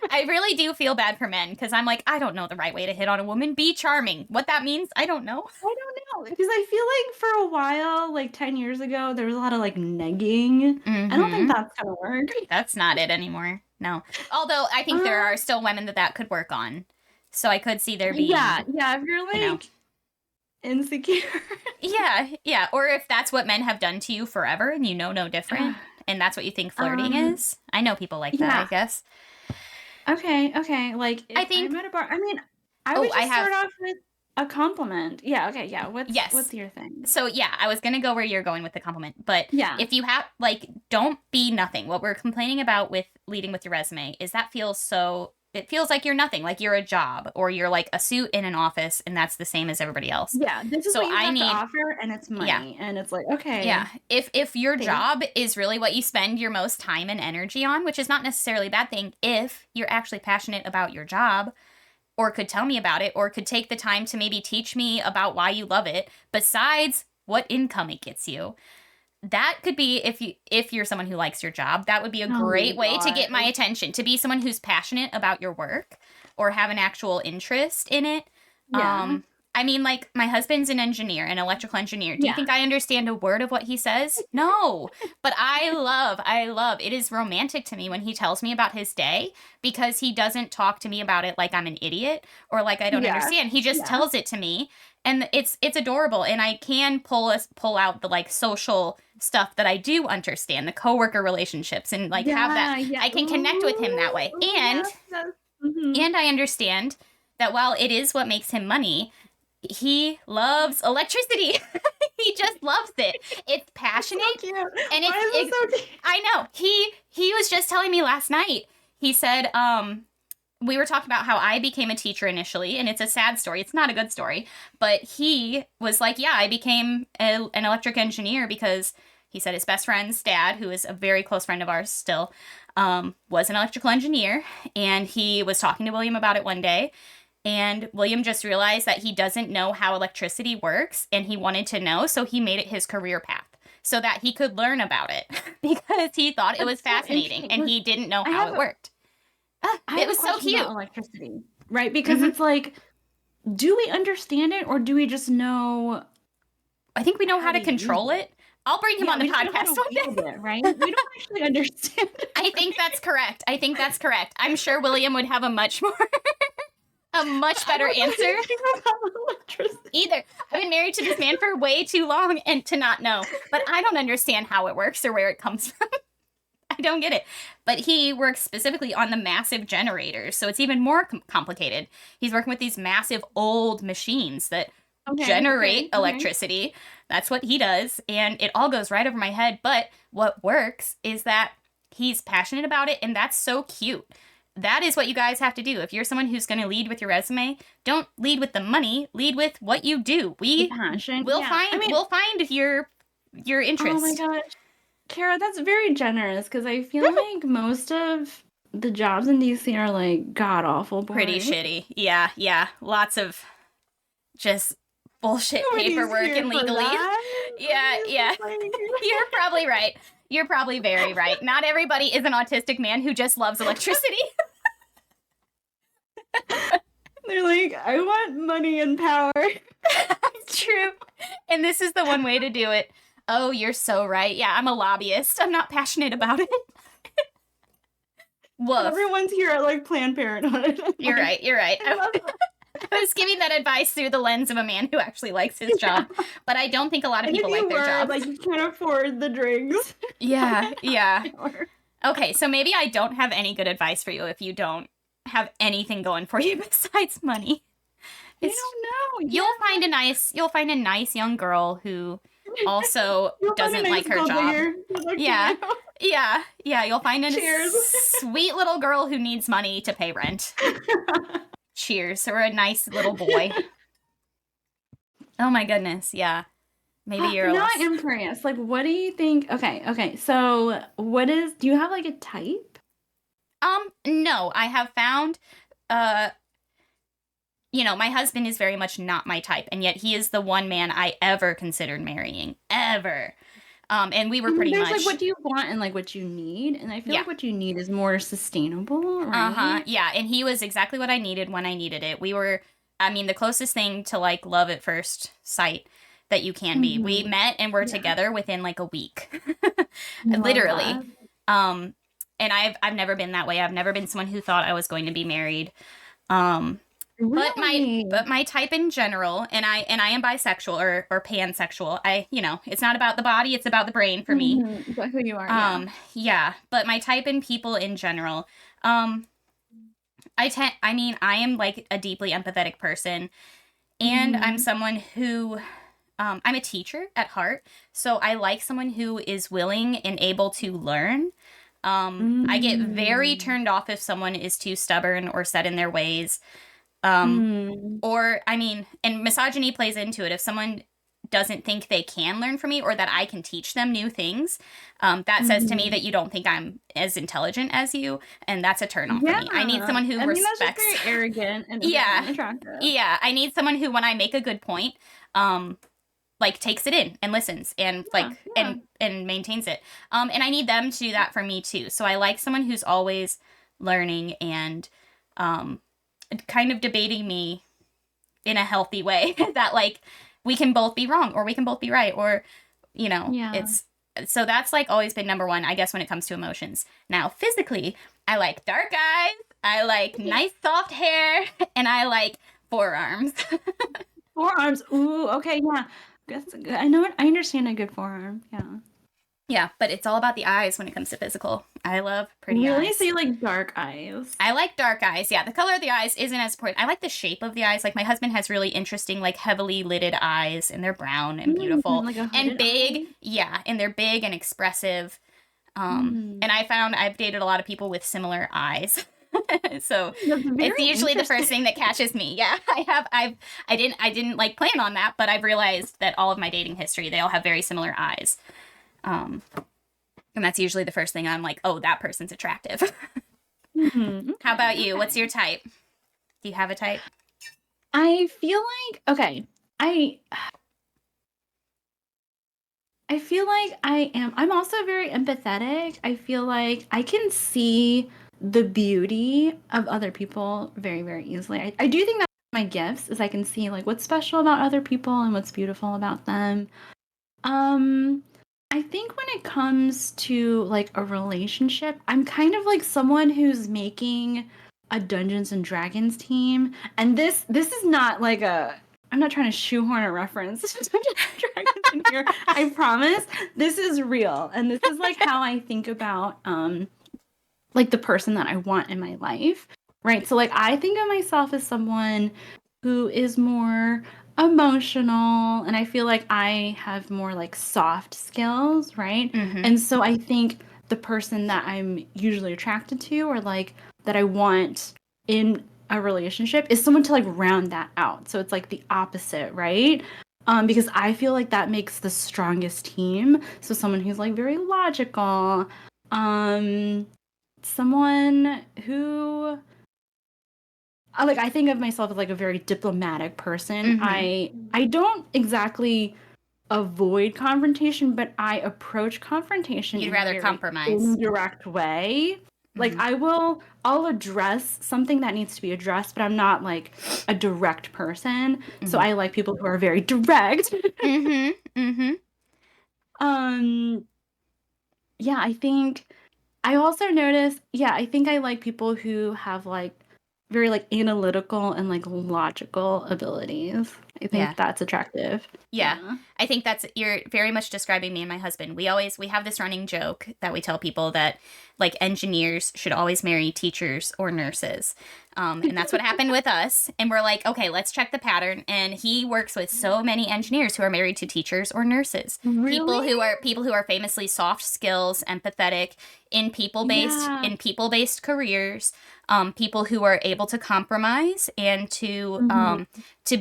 I really do feel bad for men because I'm like, I don't know the right way to hit on a woman. Be charming. What that means, I don't know. Because I feel like for a while, like 10 years ago, there was a lot of like negging. I don't think that's gonna work. That's not it anymore. No. Although I think there are still women that could work on. So I could see there being. Yeah. If you're like insecure. Yeah. Or if that's what men have done to you forever and you know no different, and that's what you think flirting is. I know people like that, I guess. Okay. Like, if I think I'm at a bar, I mean, I would just start off with a compliment. Yeah, okay, yeah. What's your thing? So, yeah, I was going to go where you're going with the compliment. But if you have, like, don't be nothing. What we're complaining about with leading with your resume is that it feels like you're nothing. Like you're a job or you're like a suit in an office and that's the same as everybody else. Yeah, this is what you have to offer, and it's money. Yeah. And it's like, okay. Yeah, if your job is really what you spend your most time and energy on, which is not necessarily a bad thing, if you're actually passionate about your job, or could tell me about it, or could take the time to maybe teach me about why you love it, besides what income it gets you. That could be, if you're someone who likes your job, that would be a great way to get my attention, to be someone who's passionate about your work or have an actual interest in it. Yeah. I mean, like, my husband's an electrical engineer. Do you think I understand a word of what he says? No. But I love, it is romantic to me when he tells me about his day, because he doesn't talk to me about it like I'm an idiot or like I don't understand. He just tells it to me. And it's adorable. And I can pull out the like social stuff that I do understand, the coworker relationships, and like have that. Yeah. I can connect with him that way. And and I understand that while it is what makes him money, he loves electricity. He just loves it. It's passionate. So cute. And it's so cute? I know. He was just telling me last night. He said, we were talking about how I became a teacher initially, and it's a sad story. It's not a good story. But he was like, yeah, I became an electric engineer because he said his best friend's dad, who is a very close friend of ours still, was an electrical engineer. And he was talking to William about it one day. And William just realized that he doesn't know how electricity works, and he wanted to know, so he made it his career path so that he could learn about it because he thought it was fascinating and he didn't know how it worked. It was so cute. Electricity, right? Because it's like, do we understand it, or do we just know? I think we know how to control it. I'll bring him on the podcast one day. Right? We don't actually understand it. I think that's correct. I'm sure William would have a much more a much better answer. Either. I've been married to this man for way too long and to not know. But I don't understand how it works or where it comes from. I don't get it. But he works specifically on the massive generators, so it's even more complicated. He's working with these massive old machines that generate electricity. That's what he does, and it all goes right over my head. But what works is that he's passionate about it, and that's so cute. That is what you guys have to do. If you're someone who's going to lead with your resume, don't lead with the money. Lead with what you do. We'll find your interest. Oh my gosh, Kara, that's very generous because I feel like most of the jobs in DC are like god awful boring. Pretty shitty. Yeah. Lots of just bullshit paperwork and legalese. Yeah. You're probably right. You're probably very right. Not everybody is an autistic man who just loves electricity. They're like, I want money and power. True. And this is the one way to do it. Oh, you're so right. Yeah, I'm a lobbyist. I'm not passionate about it. Woof. Everyone's here at like Planned Parenthood. You're right. I was giving that advice through the lens of a man who actually likes his job, but I don't think a lot of people like their jobs. Like, you can't afford the drinks. Yeah. Okay, so maybe I don't have any good advice for you if you don't have anything going for you besides money. I don't know. You'll find a nice young girl who also doesn't like her job. Yeah. You'll find a sweet little girl who needs money to pay rent. Cheers. Or a nice little boy. Oh my goodness. Yeah. Maybe you're not curious. Like, what do you think? Okay. So do you have like a type? No, I have found, my husband is very much not my type, and yet he is the one man I ever considered marrying. Ever. And we were pretty much... like, what do you want and, like, what you need? And I feel like what you need is more sustainable, right? Yeah, and he was exactly what I needed when I needed it. We were, the closest thing to, like, love at first sight that you can be. We met and were together within, like, a week. Literally. And I've never been that way. I've never been someone who thought I was going to be married. Really? But my type in general, and I am bisexual or pansexual. It's not about the body, it's about the brain for me. About who you are. But my type in people in general, I am like a deeply empathetic person, and I'm someone who I'm a teacher at heart, so I like someone who is willing and able to learn. I get very turned off if someone is too stubborn or set in their ways. And misogyny plays into it. If someone doesn't think they can learn from me or that I can teach them new things, that says to me that you don't think I'm as intelligent as you, and that's a turn off for me. I need someone who respects. That's just very arrogant and attractive. Yeah, I need someone who, when I make a good point, takes it in and listens and and maintains it. And I need them to do that for me too. So I like someone who's always learning and kind of debating me in a healthy way that like we can both be wrong or we can both be right, or so that's like always been number one, I guess, when it comes to emotions. Now physically, I like dark eyes, I like nice soft hair, and I like forearms. Forearms. Ooh, okay, yeah. I know. I understand a good forearm. Yeah, but it's all about the eyes when it comes to physical. I love pretty eyes. Really? So you like dark eyes? I like dark eyes, yeah. The color of the eyes isn't as important. I like the shape of the eyes. Like, my husband has really interesting, like, heavily lidded eyes, and they're brown and beautiful. Like a and big. eye? Yeah, and they're big and expressive. And I found I've dated a lot of people with similar eyes. So it's usually the first thing that catches me. Yeah, I didn't like plan on that, but I've realized that all of my dating history, they all have very similar eyes. And that's usually the first thing I'm like, oh, that person's attractive. How about you? What's your type? Do you have a type? I feel like, okay, I feel like I'm also very empathetic. I feel like I can see the beauty of other people very, very easily. I do think that my gifts is I can see like what's special about other people and what's beautiful about them. I think when it comes to like a relationship, I'm kind of like someone who's making a Dungeons and Dragons team, and this is not like I'm not trying to shoehorn a reference to Dungeons and Dragons in here. I promise this is real, and this is like how I think about like the person that I want in my life, right? So like I think of myself as someone who is more emotional, and I feel like I have more like soft skills, right? And so I think the person that I'm usually attracted to, or like that I want in a relationship, is someone to like round that out. So it's like the opposite, right? Because I feel like that makes the strongest team. So someone who's like very logical, someone who like I think of myself as like a very diplomatic person. I don't exactly avoid confrontation, but I approach confrontation You'd in rather a very compromise. indirect way. Like I'll address something that needs to be addressed, but I'm not like a direct person. So I like people who are very direct. Yeah, I think I also notice, I think I like people who have like very like analytical and like logical abilities. I think that's attractive. Yeah. I think you're very much describing me and my husband. We have this running joke that we tell people that like engineers should always marry teachers or nurses. And that's what happened with us. And we're like, okay, let's check the pattern. And he works with so many engineers who are married to teachers or nurses. Really? People who are famously soft skills, empathetic, in people-based careers, people who are able to compromise and to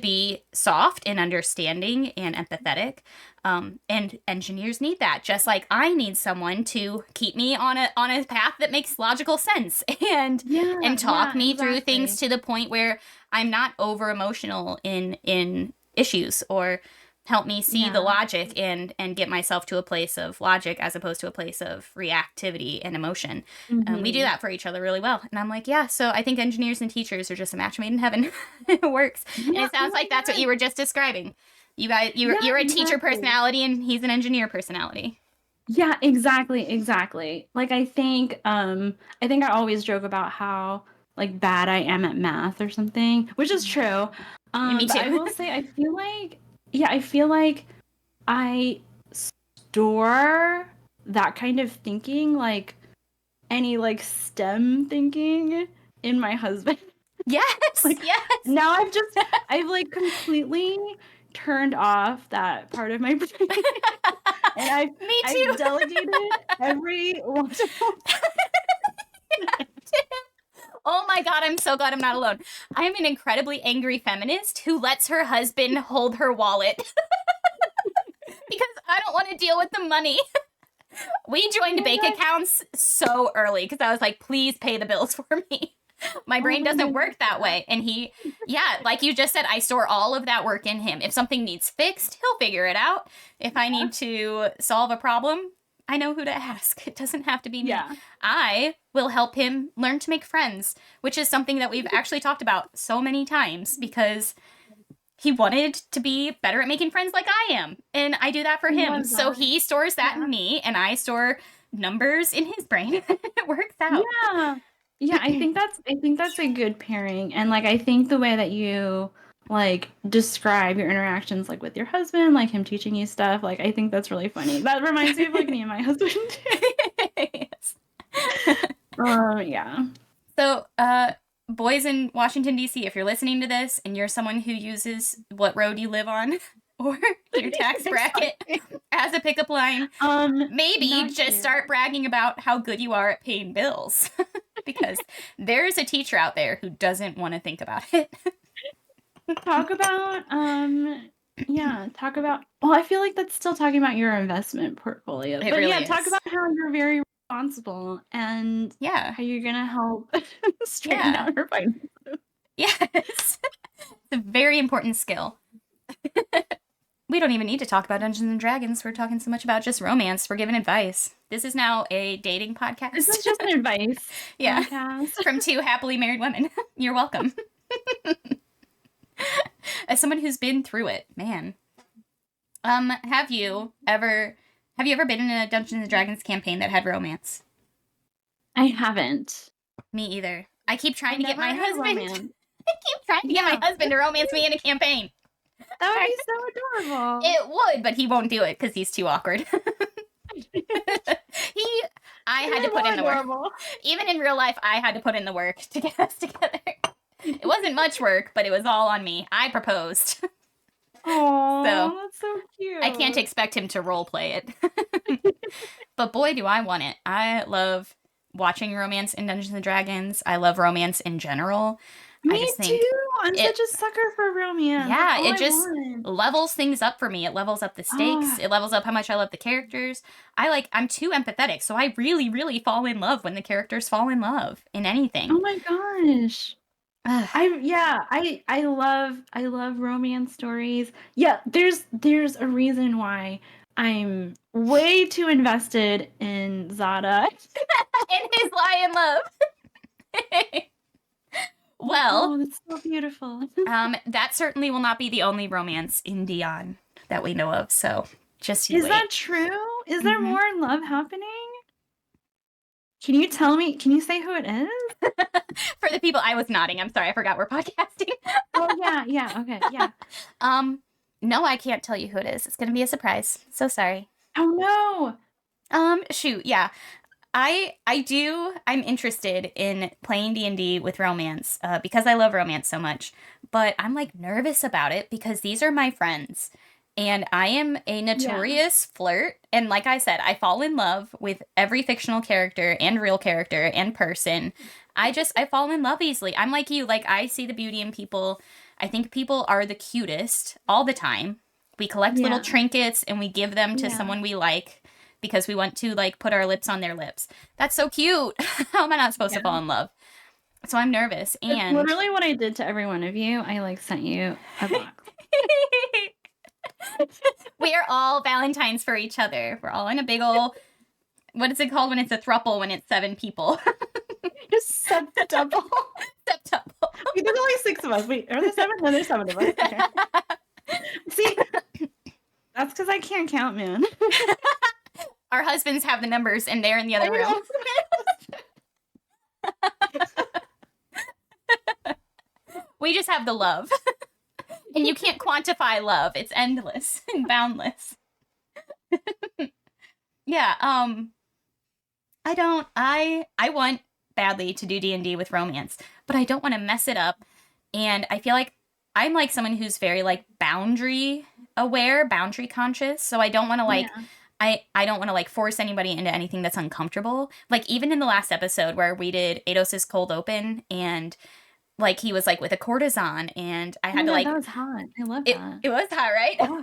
be soft and understanding and empathetic. And engineers need that, just like I need someone to keep me on a path that makes logical sense and talk me through things to the point where I'm not over emotional in issues, or help me see the logic and get myself to a place of logic as opposed to a place of reactivity and emotion. We do that for each other really well. And I'm like, so I think engineers and teachers are just a match made in heaven. It works. And it sounds like that's what you were just describing. You're a teacher personality and he's an engineer personality. Yeah, exactly. Like I think I always joke about how like bad I am at math or something, which is true. Me too. But I will say I feel like I store that kind of thinking, like any like STEM thinking, in my husband. Yes. Like, now I've like completely turned off that part of my brain. And I've delegated every Oh my God, I'm so glad I'm not alone. I am an incredibly angry feminist who lets her husband hold her wallet because I don't want to deal with the money. We joined bank accounts so early because I was like, please pay the bills for me. My brain doesn't work that way. And like you just said, I store all of that work in him. If something needs fixed, he'll figure it out. If I need to solve a problem, I know who to ask. It doesn't have to be me. I will help him learn to make friends, which is something that we've actually talked about so many times because he wanted to be better at making friends like I am. And I do that for him. So he stores that in me and I store numbers in his brain. It works out. Yeah, I think that's a good pairing. And like I think the way that you like describe your interactions like with your husband, like him teaching you stuff, like I think that's really funny. That reminds me of like me and my husband too. Yeah. So, boys in Washington, D.C., if you're listening to this and you're someone who uses what road you live on or your tax bracket as a pickup line, maybe just start bragging about how good you are at paying bills. Because there's a teacher out there who doesn't want to think about it. Talk about, well, I feel like that's still talking about your investment portfolio. It really is. Talk about how you're very responsible and how you're going to help straighten out your finances. Yes. It's a very important skill. We don't even need to talk about Dungeons and Dragons. We're talking so much about just romance. We're giving advice. This is now a dating podcast. This is just an advice podcast. From two happily married women. You're welcome. As someone who's been through it, man. Have you ever been in a Dungeons and Dragons campaign that had romance? I haven't. Me either. I keep trying I've to get never my had husband. romance. I keep trying to get Yeah. my husband to romance me in a campaign. That would be so adorable. It would, but he won't do it because he's too awkward. I had to put in the work. Even in real life, I had to put in the work to get us together. It wasn't much work, but it was all on me. I proposed. Oh, So, that's so cute. I can't expect him to role play it. But boy, do I want it. I love watching romance in Dungeons & Dragons. I love romance in general. Me I just think too. I'm such a sucker for romance. Yeah, That's all it just I want. levels things up for me. It levels up the stakes. It levels up how much I love the characters. I'm too empathetic, so I really, really fall in love when the characters fall in love in anything. Oh my gosh. I love romance stories. Yeah, there's a reason why I'm way too invested in Zada. In his lie in love. Well, oh, that's so beautiful. that certainly will not be the only romance in Dion that we know of, so just you Is wait. that true? Is there more love happening? Can you tell me? Can you say who it is? For the people, I was nodding. I'm sorry, I forgot we're podcasting. Oh yeah, okay, yeah. No, I can't tell you who it is. It's gonna be a surprise. So sorry. Oh no. Shoot, yeah. I'm interested in playing D&D with romance because I love romance so much, but I'm like nervous about it because these are my friends and I am a notorious flirt. And like I said, I fall in love with every fictional character and real character and person. I fall in love easily. I'm like you, like I see the beauty in people. I think people are the cutest all the time. We collect little trinkets and we give them to someone we like. Because we want to, like, put our lips on their lips. That's so cute. How am I not supposed to fall in love? So I'm nervous. And It's literally what I did to every one of you. I, like, sent you a box. We are all Valentines for each other. We're all in a big old... What is it called when it's a throuple when it's 7 people? Just septuple. Septuple. Wait, there's only 6 of us. Wait, are there 7? No, there's 7 of us. Okay. See? That's because I can't count, man. Our husbands have the numbers, and they're in the other room. We just have the love. And you can't quantify love. It's endless and boundless. Yeah, I want badly to do D&D with romance, but I don't want to mess it up. And I feel like I'm like someone who's very, like, boundary aware, boundary conscious, so I don't want to, like... I don't want to, like, force anybody into anything that's uncomfortable. Like, even in the last episode where we did Ados's cold open and, like, he was, like, with a courtesan and I had to, like... that was hot. I love that. It was hot, right? Oh.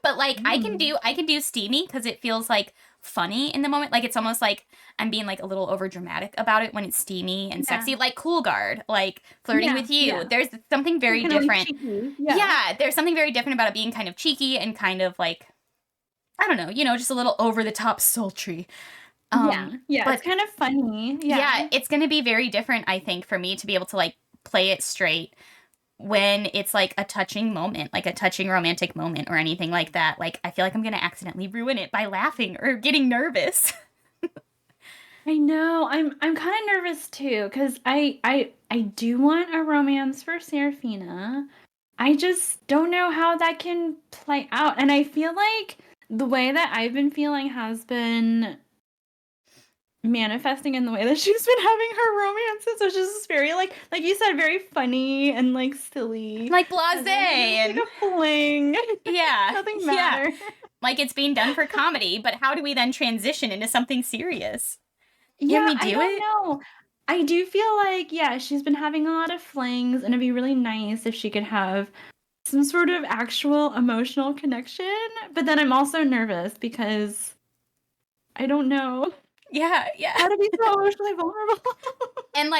But, like, I can do steamy because it feels, like, funny in the moment. Like, it's almost like I'm being, like, a little over dramatic about it when it's steamy and sexy. Like, Cool Guard, like, flirting with you. Yeah. There's something very different. Like there's something very different about it being kind of cheeky and kind of, like... I don't know, just a little over-the-top sultry. But it's kind of funny. Yeah, it's going to be very different, I think, for me to be able to, like, play it straight when it's, like, a touching moment, like a touching romantic moment or anything like that. Like, I feel like I'm going to accidentally ruin it by laughing or getting nervous. I know. I'm kind of nervous, too, because I do want a romance for Serafina. I just don't know how that can play out. And I feel like... the way that I've been feeling has been manifesting in the way that she's been having her romances, which is very, like you said, very funny and, like, silly. Like, blasé. And like a fling. Yeah. Nothing matters. Yeah. Like, it's being done for comedy, but how do we then transition into something serious? Can we do it? I don't know. I do feel like, she's been having a lot of flings, and it'd be really nice if she could have some sort of actual emotional connection, but then I'm also nervous because I don't know. Yeah. How to be so emotionally vulnerable. and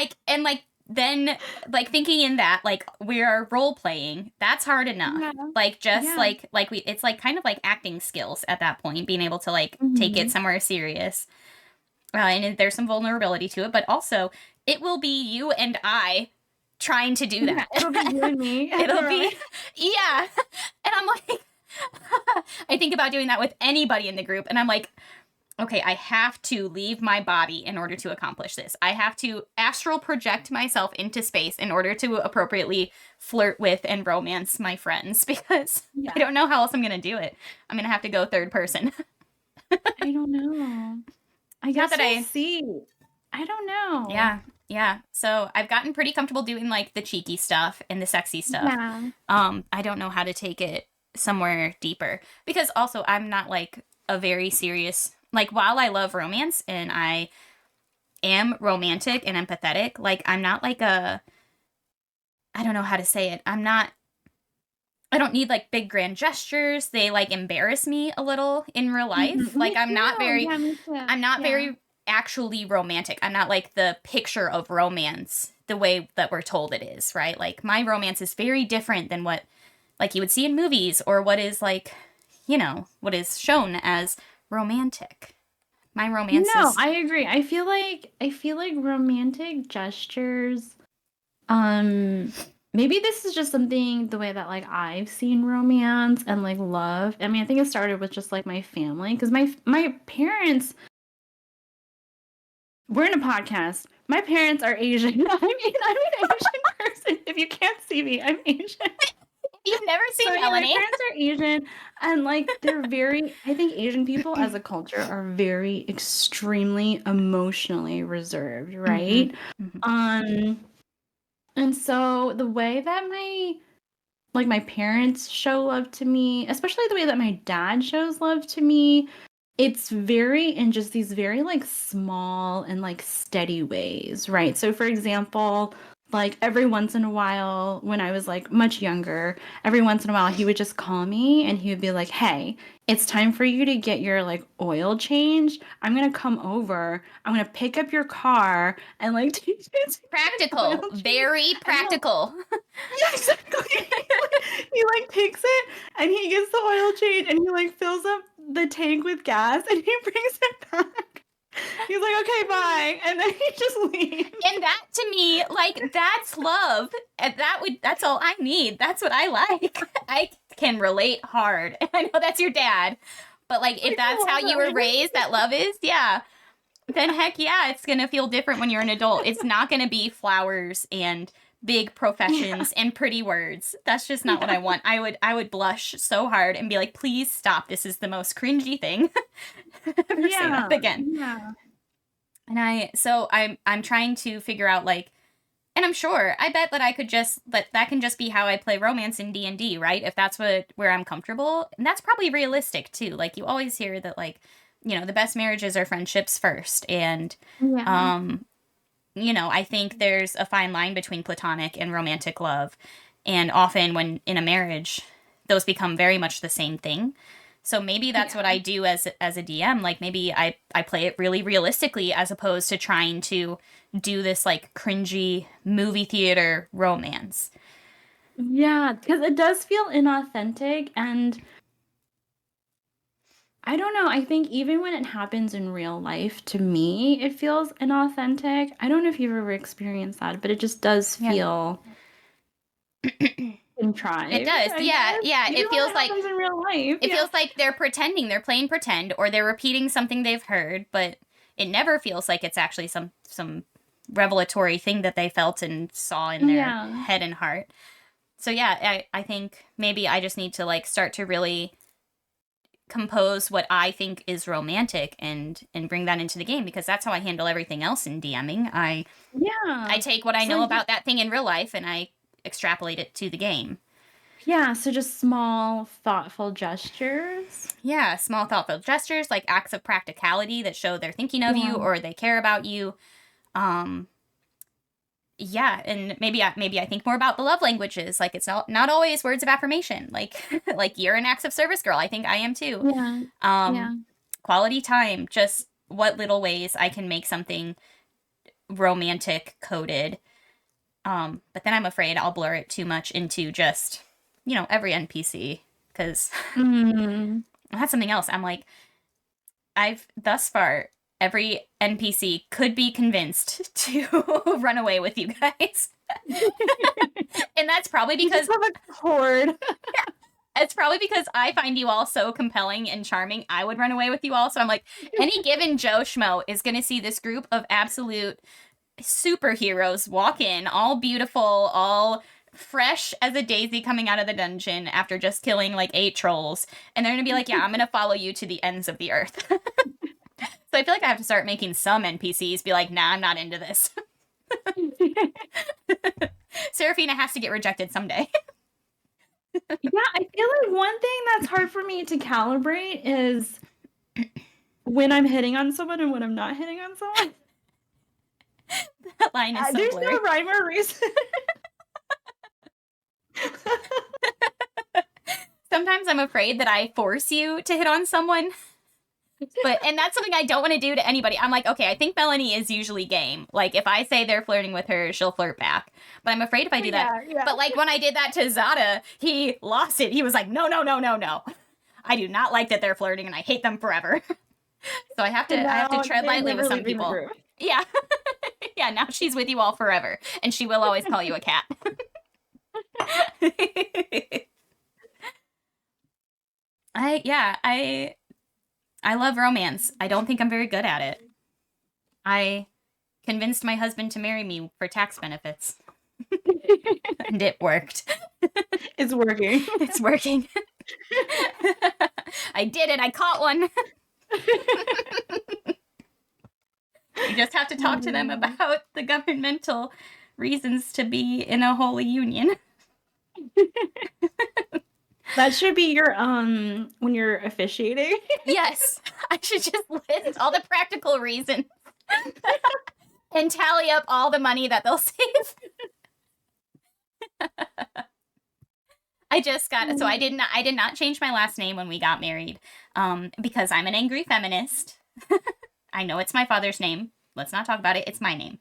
then, like, thinking in that, like, we're role playing, that's hard enough. Yeah. Like, just, it's, like, kind of like acting skills at that point, being able to, like, take it somewhere serious. And there's some vulnerability to it, but also, it will be you and I trying to do that. It'll be you and me. It'll be, yeah. And I'm like, I think about doing that with anybody in the group, and I'm like, okay, I have to leave my body in order to accomplish this. I have to astral project myself into space in order to appropriately flirt with and romance my friends because I don't know how else I'm going to do it. I'm going to have to go third person. I don't know. I guess we'll see. I don't know. Yeah. Yeah. So I've gotten pretty comfortable doing like the cheeky stuff and the sexy stuff. Yeah. I don't know how to take it somewhere deeper because also I'm not like a very serious, like while I love romance and I am romantic and empathetic, like I'm not like I don't know how to say it. I don't need like big grand gestures. They like embarrass me a little in real life. Mm-hmm. Like I'm not very, I'm not very actually romantic. I'm not like the picture of romance the way that we're told it is, right? Like my romance is very different than what like you would see in movies or what is like, you know, what is shown as romantic. My romance No, I agree. I feel like romantic gestures, maybe this is just something the way that like I've seen romance and like love. I mean, I think it started with just like my family because my parents. We're in a podcast. My parents are Asian. I'm an Asian person. If you can't see me, I'm Asian. You've never seen Melanie. My parents are Asian, and like they're very. I think Asian people as a culture are very extremely emotionally reserved, right? Mm-hmm. And so the way that my parents show love to me, especially the way that my dad shows love to me, it's very in just these very like small and like steady ways, right? So for example, like every once in a while when I was like much younger, every once in a while he would just call me and he would be like, "Hey, it's time for you to get your like oil changed. I'm going to come over. I'm going to pick up your car and like take it." Practical, very practical. Yeah, exactly. He like takes it and he gets the oil change and he like fills up the tank with gas and he brings it back. He's like, "Okay, bye," and then he just leaves. And that to me, like, that's love. And that's all I need. That's what I like. I can relate hard. I know that's your dad, but like, if that's how you were raised, that love is, yeah. Then heck yeah, it's gonna feel different when you're an adult. It's not gonna be flowers and big professions and pretty words. That's just not what I want. I would blush so hard and be like, please stop. This is the most cringy thing. Never say that again. Yeah. And I'm trying to figure out like, and I'm sure, I bet that I could just, that can just be how I play romance in D&D, right? If that's where I'm comfortable. And that's probably realistic too. Like you always hear that like, you know, the best marriages are friendships first. And, you know, I think there's a fine line between platonic and romantic love. And often when in a marriage, those become very much the same thing. So maybe that's what I do as a DM. Like maybe I play it really realistically as opposed to trying to do this like cringy movie theater romance. Yeah, because it does feel inauthentic and I don't know. I think even when it happens in real life, to me, it feels inauthentic. I don't know if you've ever experienced that, but it just does feel contrived. It does. Yeah. It feels like in real life. It feels like they're pretending, they're playing pretend, or they're repeating something they've heard, but it never feels like it's actually some revelatory thing that they felt and saw in their head and heart. So yeah, I think maybe I just need to like start to really compose what I think is romantic and bring that into the game, because that's how I handle everything else in DMing. I take what I know about that thing in real life and I extrapolate it to the game. Yeah, so just small, thoughtful gestures. Yeah, small, thoughtful gestures, like acts of practicality that show they're thinking of you or they care about you. Yeah, and maybe I think more about the love languages. Like, it's not always words of affirmation. Like you're an acts of service girl. I think I am too. Yeah. Quality time. Just what little ways I can make something romantic coded. But then I'm afraid I'll blur it too much into just, you know, every NPC. Because that's something else. I'm like, thus far, every NPC could be convinced to run away with you guys. And that's probably because... You just have a horde. It's probably because I find you all so compelling and charming. I would run away with you all. So I'm like, any given Joe Schmo is going to see this group of absolute superheroes walk in, all beautiful, all fresh as a daisy coming out of the dungeon after just killing like 8 trolls. And they're going to be like, yeah, I'm going to follow you to the ends of the earth. So I feel like I have to start making some NPCs be like, nah, I'm not into this. Serafina has to get rejected someday. Yeah, I feel like one thing that's hard for me to calibrate is when I'm hitting on someone and when I'm not hitting on someone. That line is so There's blurry. no rhyme or reason. Sometimes I'm afraid that I force you to hit on someone. And that's something I don't want to do to anybody. I'm like, okay, I think Melanie is usually game. Like, if I say they're flirting with her, she'll flirt back. But I'm afraid if I do that. Yeah. But, like, when I did that to Zada, he lost it. He was like, no. I do not like that they're flirting, and I hate them forever. So I have to tread lightly with some people. Yeah. Yeah, now she's with you all forever. And she will always call you a cat. I love romance. I don't think I'm very good at it. I convinced my husband to marry me for tax benefits. And it worked. It's working. It's working. I did it. I caught one. You just have to talk to them about the governmental reasons to be in a holy union. That should be your when you're officiating. Yes, I should just list all the practical reasons and tally up all the money that they'll save. I did not change my last name when we got married, because I'm an angry feminist. I know it's my father's name. Let's not talk about it. It's my name.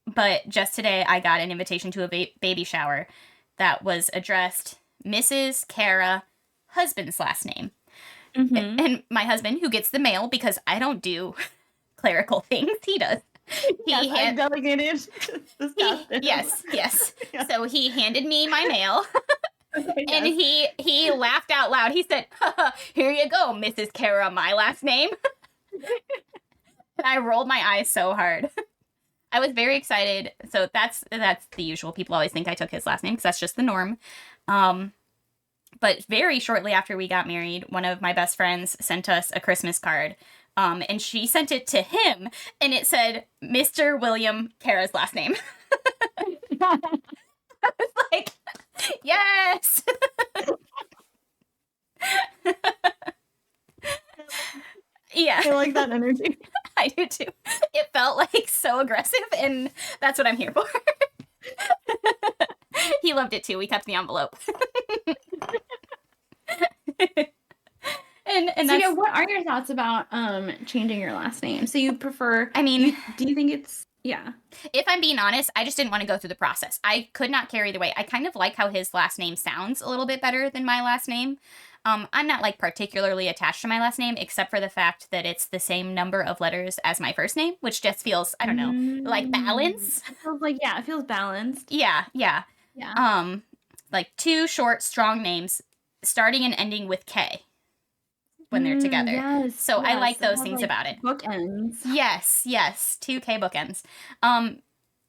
But just today I got an invitation to a baby shower that was addressed Mrs. Kara, husband's last name. Mm-hmm. And my husband, who gets the mail because I don't do clerical things, he does. I delegated the staff. Yes. Yeah. So he handed me my mail. Okay, and he laughed out loud. He said, "Here you go, Mrs. Kara, my last name." And I rolled my eyes so hard. I was very excited. So that's the usual. People always think I took his last name because that's just the norm. But very shortly after we got married, one of my best friends sent us a Christmas card. And she sent it to him, and it said, Mr. William Kara's last name. I was like, yes! Yeah. I like that energy. I do too. It felt like so aggressive, and that's what I'm here for. He loved it too. We kept the envelope. And so yeah, what are your thoughts about changing your last name? So you prefer, do you think it's, yeah. If I'm being honest, I just didn't want to go through the process. I could not carry the weight. I kind of like how his last name sounds a little bit better than my last name. I'm not like particularly attached to my last name, except for the fact that it's the same number of letters as my first name, which just feels, I don't know, like balance. It feels like, yeah, it feels balanced. Yeah. Like 2 short, strong names starting and ending with K when they're together. Yes, so I like those things like about it. Bookends. Yes. 2 K bookends.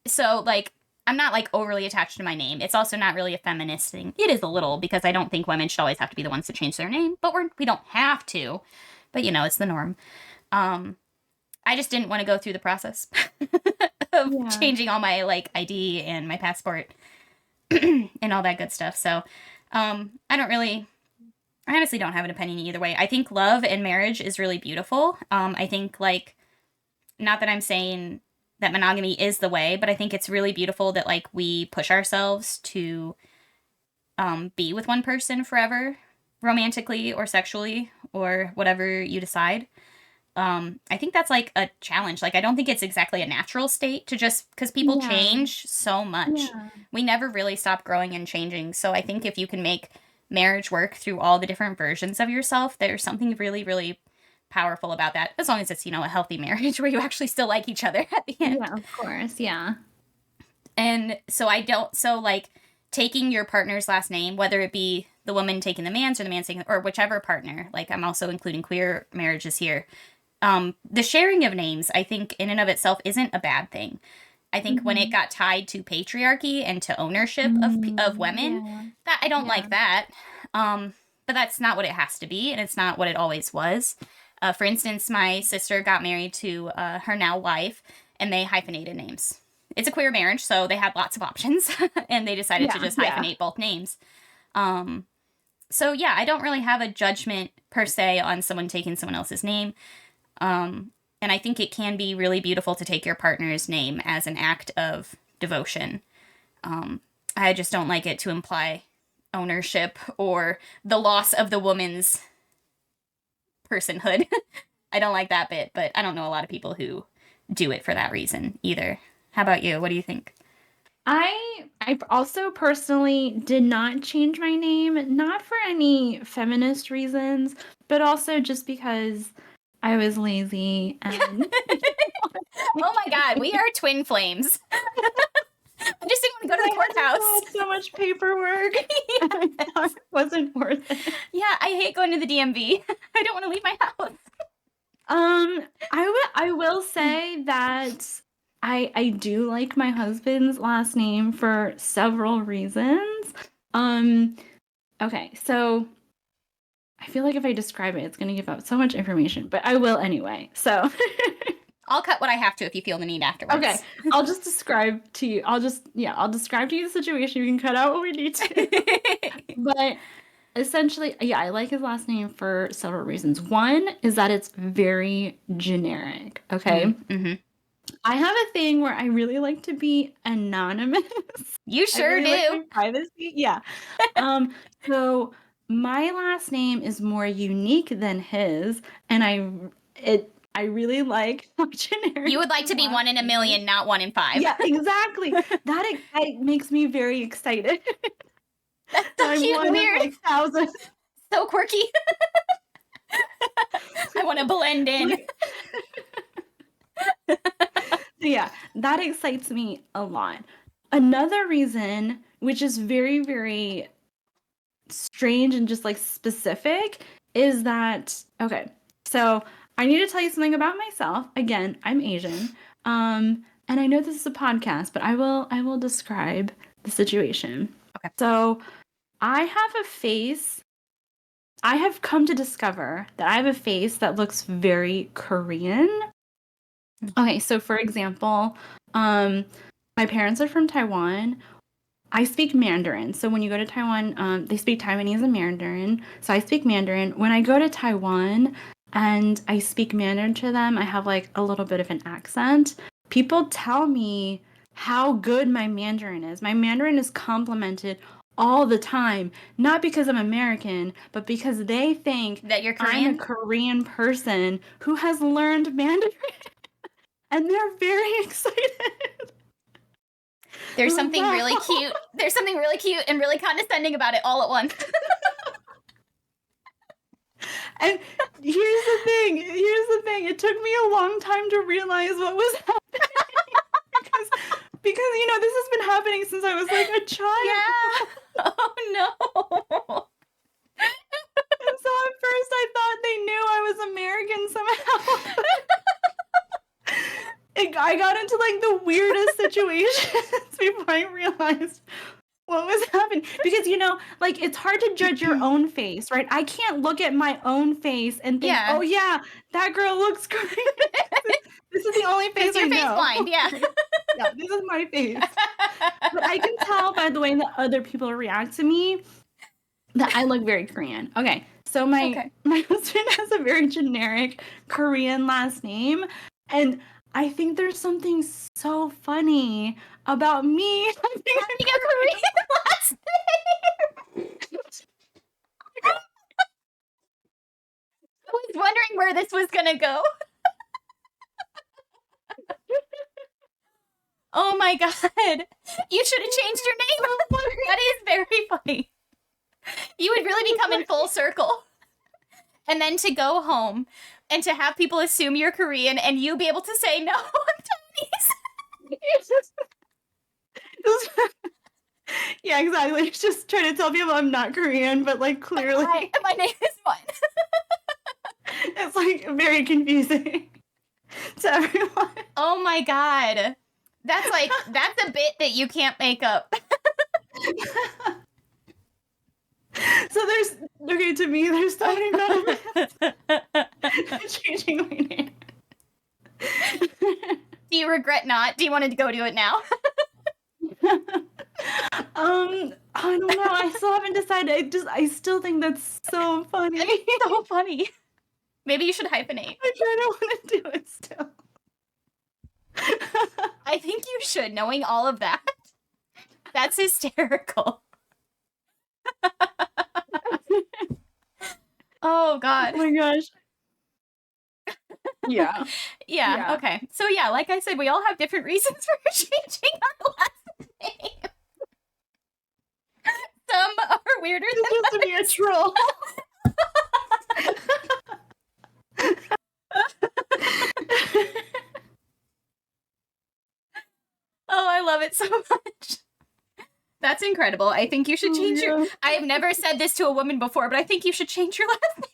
So like, I'm not like overly attached to my name. It's also not really a feminist thing. It is a little, because I don't think women should always have to be the ones to change their name, but we don't have to. But you know, it's the norm. I just didn't want to go through the process of changing all my like ID and my passport and all that good stuff. So I honestly don't have an opinion either way. I think love and marriage is really beautiful. I think like, not that I'm saying that monogamy is the way, but I think it's really beautiful that like we push ourselves to be with one person forever, romantically or sexually or whatever you decide. I think that's like a challenge. Like, I don't think it's exactly a natural state to just, because people change so much. Yeah. We never really stop growing and changing. So I think if you can make marriage work through all the different versions of yourself, there's something really, really powerful about that, as long as it's, you know, a healthy marriage where you actually still like each other at the end. Yeah, of course. Yeah. And so like taking your partner's last name, whether it be the woman taking the man's or the man's taking, or whichever partner, like I'm also including queer marriages here. The sharing of names, I think in and of itself isn't a bad thing. I think when it got tied to patriarchy and to ownership of women, that I don't like that. But that's not what it has to be, and it's not what it always was. For instance, my sister got married to her now wife, and they hyphenated names. It's a queer marriage, so they had lots of options, and they decided to just hyphenate both names. So yeah, I don't really have a judgment per se on someone taking someone else's name. And I think it can be really beautiful to take your partner's name as an act of devotion. I just don't like it to imply ownership or the loss of the woman's personhood. I don't like that bit, but I don't know a lot of people who do it for that reason either. How about you? What do you think? I also personally did not change my name, not for any feminist reasons, but also just because I was lazy and oh my god, we are twin flames. I just didn't want to go to the courthouse. So much paperwork. I thought it wasn't worth it. Yeah, I hate going to the DMV. I don't want to leave my house. I will say that I do like my husband's last name for several reasons. Okay, so I feel like if I describe it, it's going to give out so much information, but I will anyway. So I'll cut what I have to if you feel the need afterwards. Okay, I'll just describe to you. I'll describe to you the situation. You can cut out what we need to. But essentially, yeah, I like his last name for several reasons. One is that it's very generic. Okay. Mm-hmm. I have a thing where I really like to be anonymous. You sure do. Like my privacy. Yeah. So my last name is more unique than his, and I really like how generic. You would like to be 1 in a million, not 1 in 5. Yeah, exactly. That makes me very excited. That's so cute and weird. Like thousands. So quirky. I want to blend in. Yeah, that excites me a lot. Another reason, which is very, very strange and just like specific, is that, okay, so I need to tell you something about myself. Again, I'm Asian. And I know this is a podcast, but I will describe the situation. Okay. So I have a face. I have come to discover that I have a face that looks very Korean. Okay, so for example, my parents are from Taiwan. I speak Mandarin. So when you go to Taiwan, they speak Taiwanese and Mandarin. So I speak Mandarin. When I go to Taiwan and I speak Mandarin to them, I have like a little bit of an accent. People tell me how good my Mandarin is. My Mandarin is complimented all the time, not because I'm American, but because they think that you're Korean? I'm a Korean person who has learned Mandarin. And they're very excited. There's something really cute. There's something really cute and really condescending about it all at once. And here's the thing. It took me a long time to realize what was happening. because you know, this has been happening since I was like a child. Yeah. Oh no. And so at first I thought they knew I was American somehow. I got into like the weirdest situations before I realized what was happening. Because, you know, like it's hard to judge your own face, right? I can't look at my own face and think, oh yeah, that girl looks great. This is the only face I know. Your face blind, yeah. Yeah, this is my face. But I can tell by the way that other people react to me that I look very Korean. Okay, so my husband has a very generic Korean last name, and I think there's something so funny about me having a Korean last name. I was wondering where this was gonna go. Oh my god. You should have changed your name. That is very funny. You would really be coming full circle. And then to go home and to have people assume you're Korean and you be able to say, no, I'm Taiwanese. Yeah, exactly. Just trying to tell people I'm not Korean, but like clearly my name is what? it's like very confusing to everyone. Oh my god. That's a bit that you can't make up. So to me, there's so many benefits to changing my name. Do you regret not? Do you want to go do it now? I don't know. I still haven't decided. I still think that's so funny. It's so funny. Maybe you should hyphenate. I kind of want to do it still. I think you should, knowing all of that. That's hysterical. Oh, God. Oh my gosh. Yeah. Yeah, okay. So yeah, like I said, we all have different reasons for changing our last name. Some are weirder than Just to be a troll. Oh, I love it so much. That's incredible. I think you should change your... I've never said this to a woman before, but I think you should change your last name.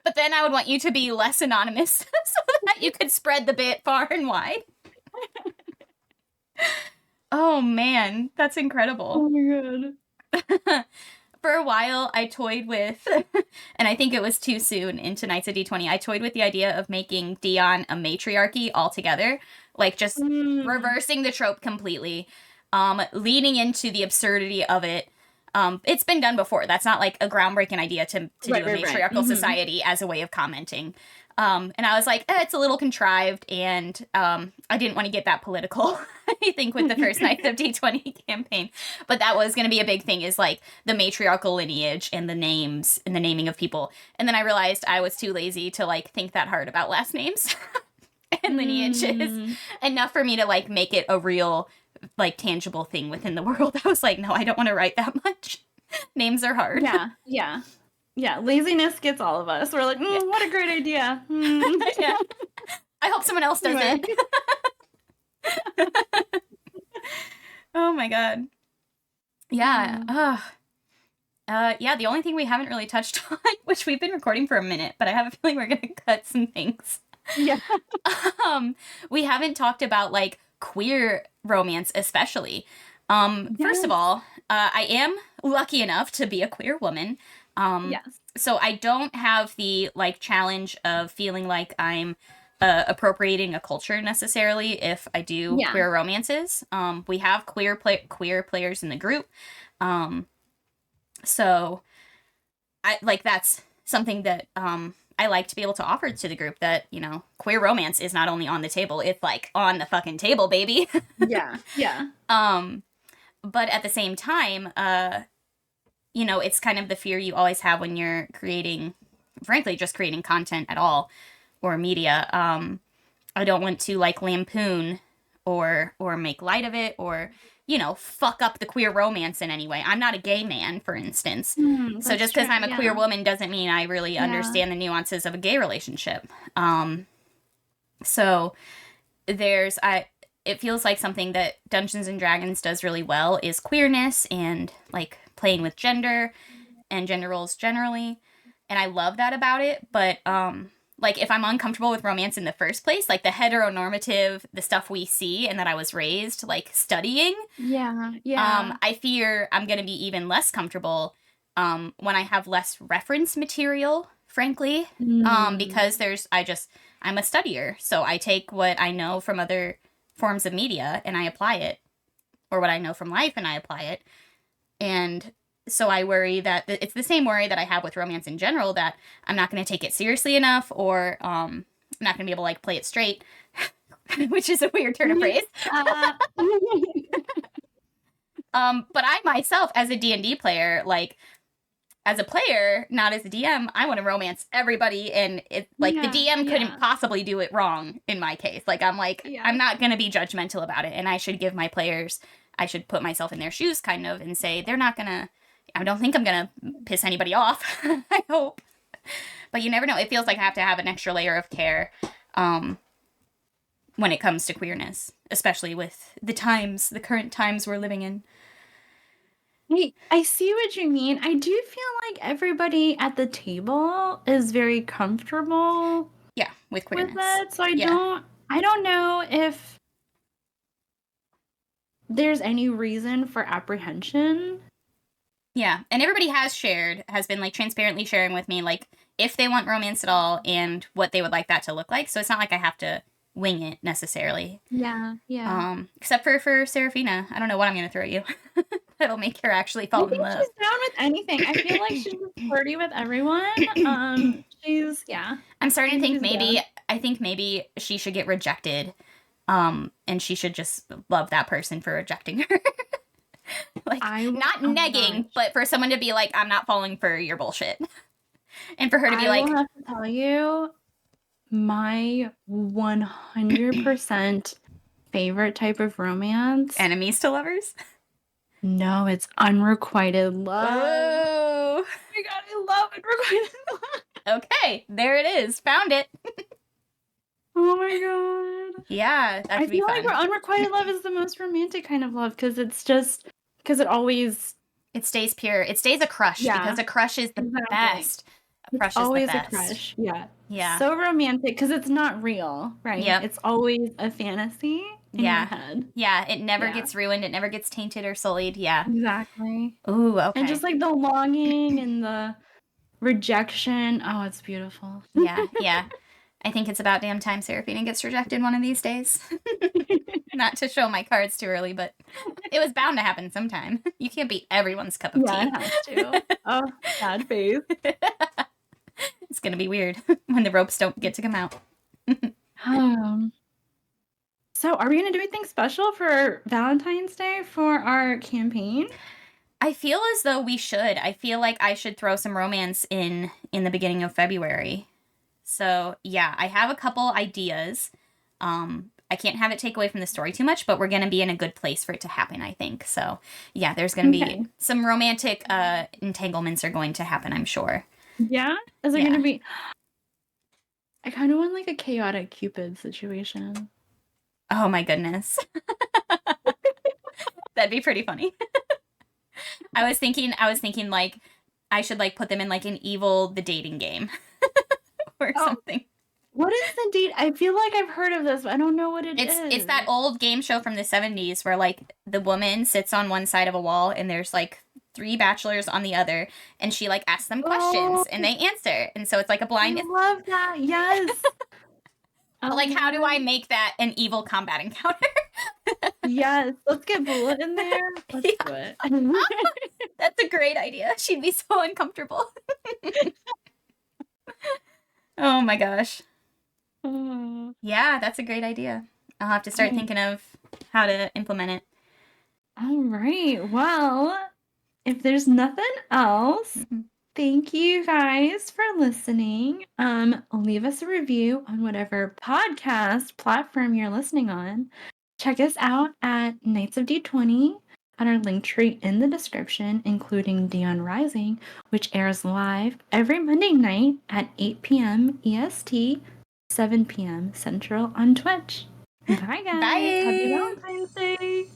But then I would want you to be less anonymous so that you could spread the bit far and wide. Oh, man. That's incredible. Oh my god. For a while, I toyed with, and I think it was too soon into Nights of D20, I toyed with the idea of making Dion a matriarchy altogether. Like, just reversing the trope completely, leaning into the absurdity of it. It's been done before. That's not, like, a groundbreaking idea to do a matriarchal society as a way of commenting. And I was like, it's a little contrived, and I didn't want to get that political, I think, with the first Nights of D20 campaign. But that was going to be a big thing, is, like, the matriarchal lineage and the names and the naming of people. And then I realized I was too lazy to, like, think that hard about last names and lineages enough for me to, like, make it a real, like, tangible thing within the world. I was like, no, I don't want to write that much. Names are hard. Yeah, laziness gets all of us. We're like, what a great idea. Yeah. I hope someone else does it. Oh my god. Yeah. Yeah, the only thing we haven't really touched on, which we've been recording for a minute, but I have a feeling we're going to cut some things. Yeah. We haven't talked about, like, queer romance, especially. First of all, I am lucky enough to be a queer woman. Yes. So I don't have the, like, challenge of feeling like I'm appropriating a culture necessarily if I do queer romances. We have queer players in the group. So that's something that I like to be able to offer to the group, that, you know, queer romance is not only on the table, it's, like, on the fucking table, baby. Yeah. But at the same time, you know, it's kind of the fear you always have when you're creating, frankly, just creating content at all, or media. I don't want to, like, lampoon or make light of it, or, you know, fuck up the queer romance in any way. I'm not a gay man, for instance. So just because I'm a queer woman doesn't mean I really understand the nuances of a gay relationship. So it feels like something that Dungeons and Dragons does really well is queerness and, like, playing with gender and gender roles generally. And I love that about it. But, like, if I'm uncomfortable with romance in the first place, like the heteronormative, the stuff we see and that I was raised, like, studying. I fear I'm going to be even less comfortable when I have less reference material, frankly. Because I'm a studier. So I take what I know from other forms of media and I apply it, or what I know from life and I apply it. And so I worry that it's the same worry that I have with romance in general, that I'm not going to take it seriously enough, or I'm not going to be able to, like, play it straight, which is a weird turn of phrase. But I myself, as a D&D player, like, as a player, not as a DM, I want to romance everybody, and it, like, the DM couldn't possibly do it wrong in my case. Like, I'm like, I'm not going to be judgmental about it, and I should give my players, I should put myself in their shoes, kind of, and say, they're not going to, I don't think I'm going to piss anybody off, I hope. But you never know. It feels like I have to have an extra layer of care. when it comes to queerness, especially with the current times we're living in. I see what you mean. I do feel like everybody at the table is very comfortable with queerness. With it. So I don't know if there's any reason for apprehension. Yeah, and everybody has been like transparently sharing with me like if they want romance at all and what they would like that to look like. So it's not like I have to wing it necessarily. Yeah. Except for Serafina. I don't know what I'm gonna throw at you. That'll make her actually fall in love. She's down with anything. I feel like she's flirty with everyone. I'm starting to think maybe she should get rejected. And she should just love that person for rejecting her. Like, not negging, but for someone to be like, I'm not falling for your bullshit. And for her to be like... I will have to tell you, my 100% favorite type of romance... Enemies to lovers? No, it's unrequited love. Oh my god, I love unrequited love. Okay, there it is. Found it. Oh my god. Yeah, that could be fun. I feel like unrequited love is the most romantic kind of love because it always... It stays pure. It stays a crush because a crush is the best. A crush is the best. A crush. Yeah. So romantic because it's not real, right? Yep. It's always a fantasy in your head. Yeah, it never gets ruined. It never gets tainted or sullied. Yeah. Exactly. Ooh, okay. And just like the longing and the rejection. Oh, it's beautiful. Yeah. I think it's about damn time Serafina gets rejected one of these days. Not to show my cards too early, but it was bound to happen sometime. You can't be everyone's cup of tea. Yeah, it has to. Oh, sad face. It's going to be weird when the ropes don't get to come out. So are we going to do anything special for Valentine's Day for our campaign? I feel as though we should. I feel like I should throw some romance in the beginning of February. So, yeah, I have a couple ideas. I can't have it take away from the story too much, but we're going to be in a good place for it to happen, I think. So, yeah, there's going to be some romantic entanglements are going to happen, I'm sure. Yeah? Is it going to be... I kind of want like a chaotic Cupid situation. Oh my goodness. That'd be pretty funny. I was thinking like I should like put them in like an evil the dating game or something. What is the date? I feel like I've heard of this, but I don't know what it is. It's that old game show from the 70s where like the woman sits on one side of a wall and there's like 3 bachelors on the other, and she like asks them questions and they answer, and so it's like a blind. I love that. Yes. But like, how do I make that an evil combat encounter? Yes, let's get Bullet in there. Let's do it. That's a great idea. She'd be so uncomfortable. Oh my gosh. Yeah, that's a great idea. I'll have to start thinking of how to implement it. All right. Well, if there's nothing else, thank you guys for listening. Leave us a review on whatever podcast platform you're listening on. Check us out at Knights of D20 on our link tree in the description, including Dion Rising, which airs live every Monday night at 8 p.m. EST, 7 p.m. Central on Twitch. Bye, guys. Bye. Happy Valentine's Day.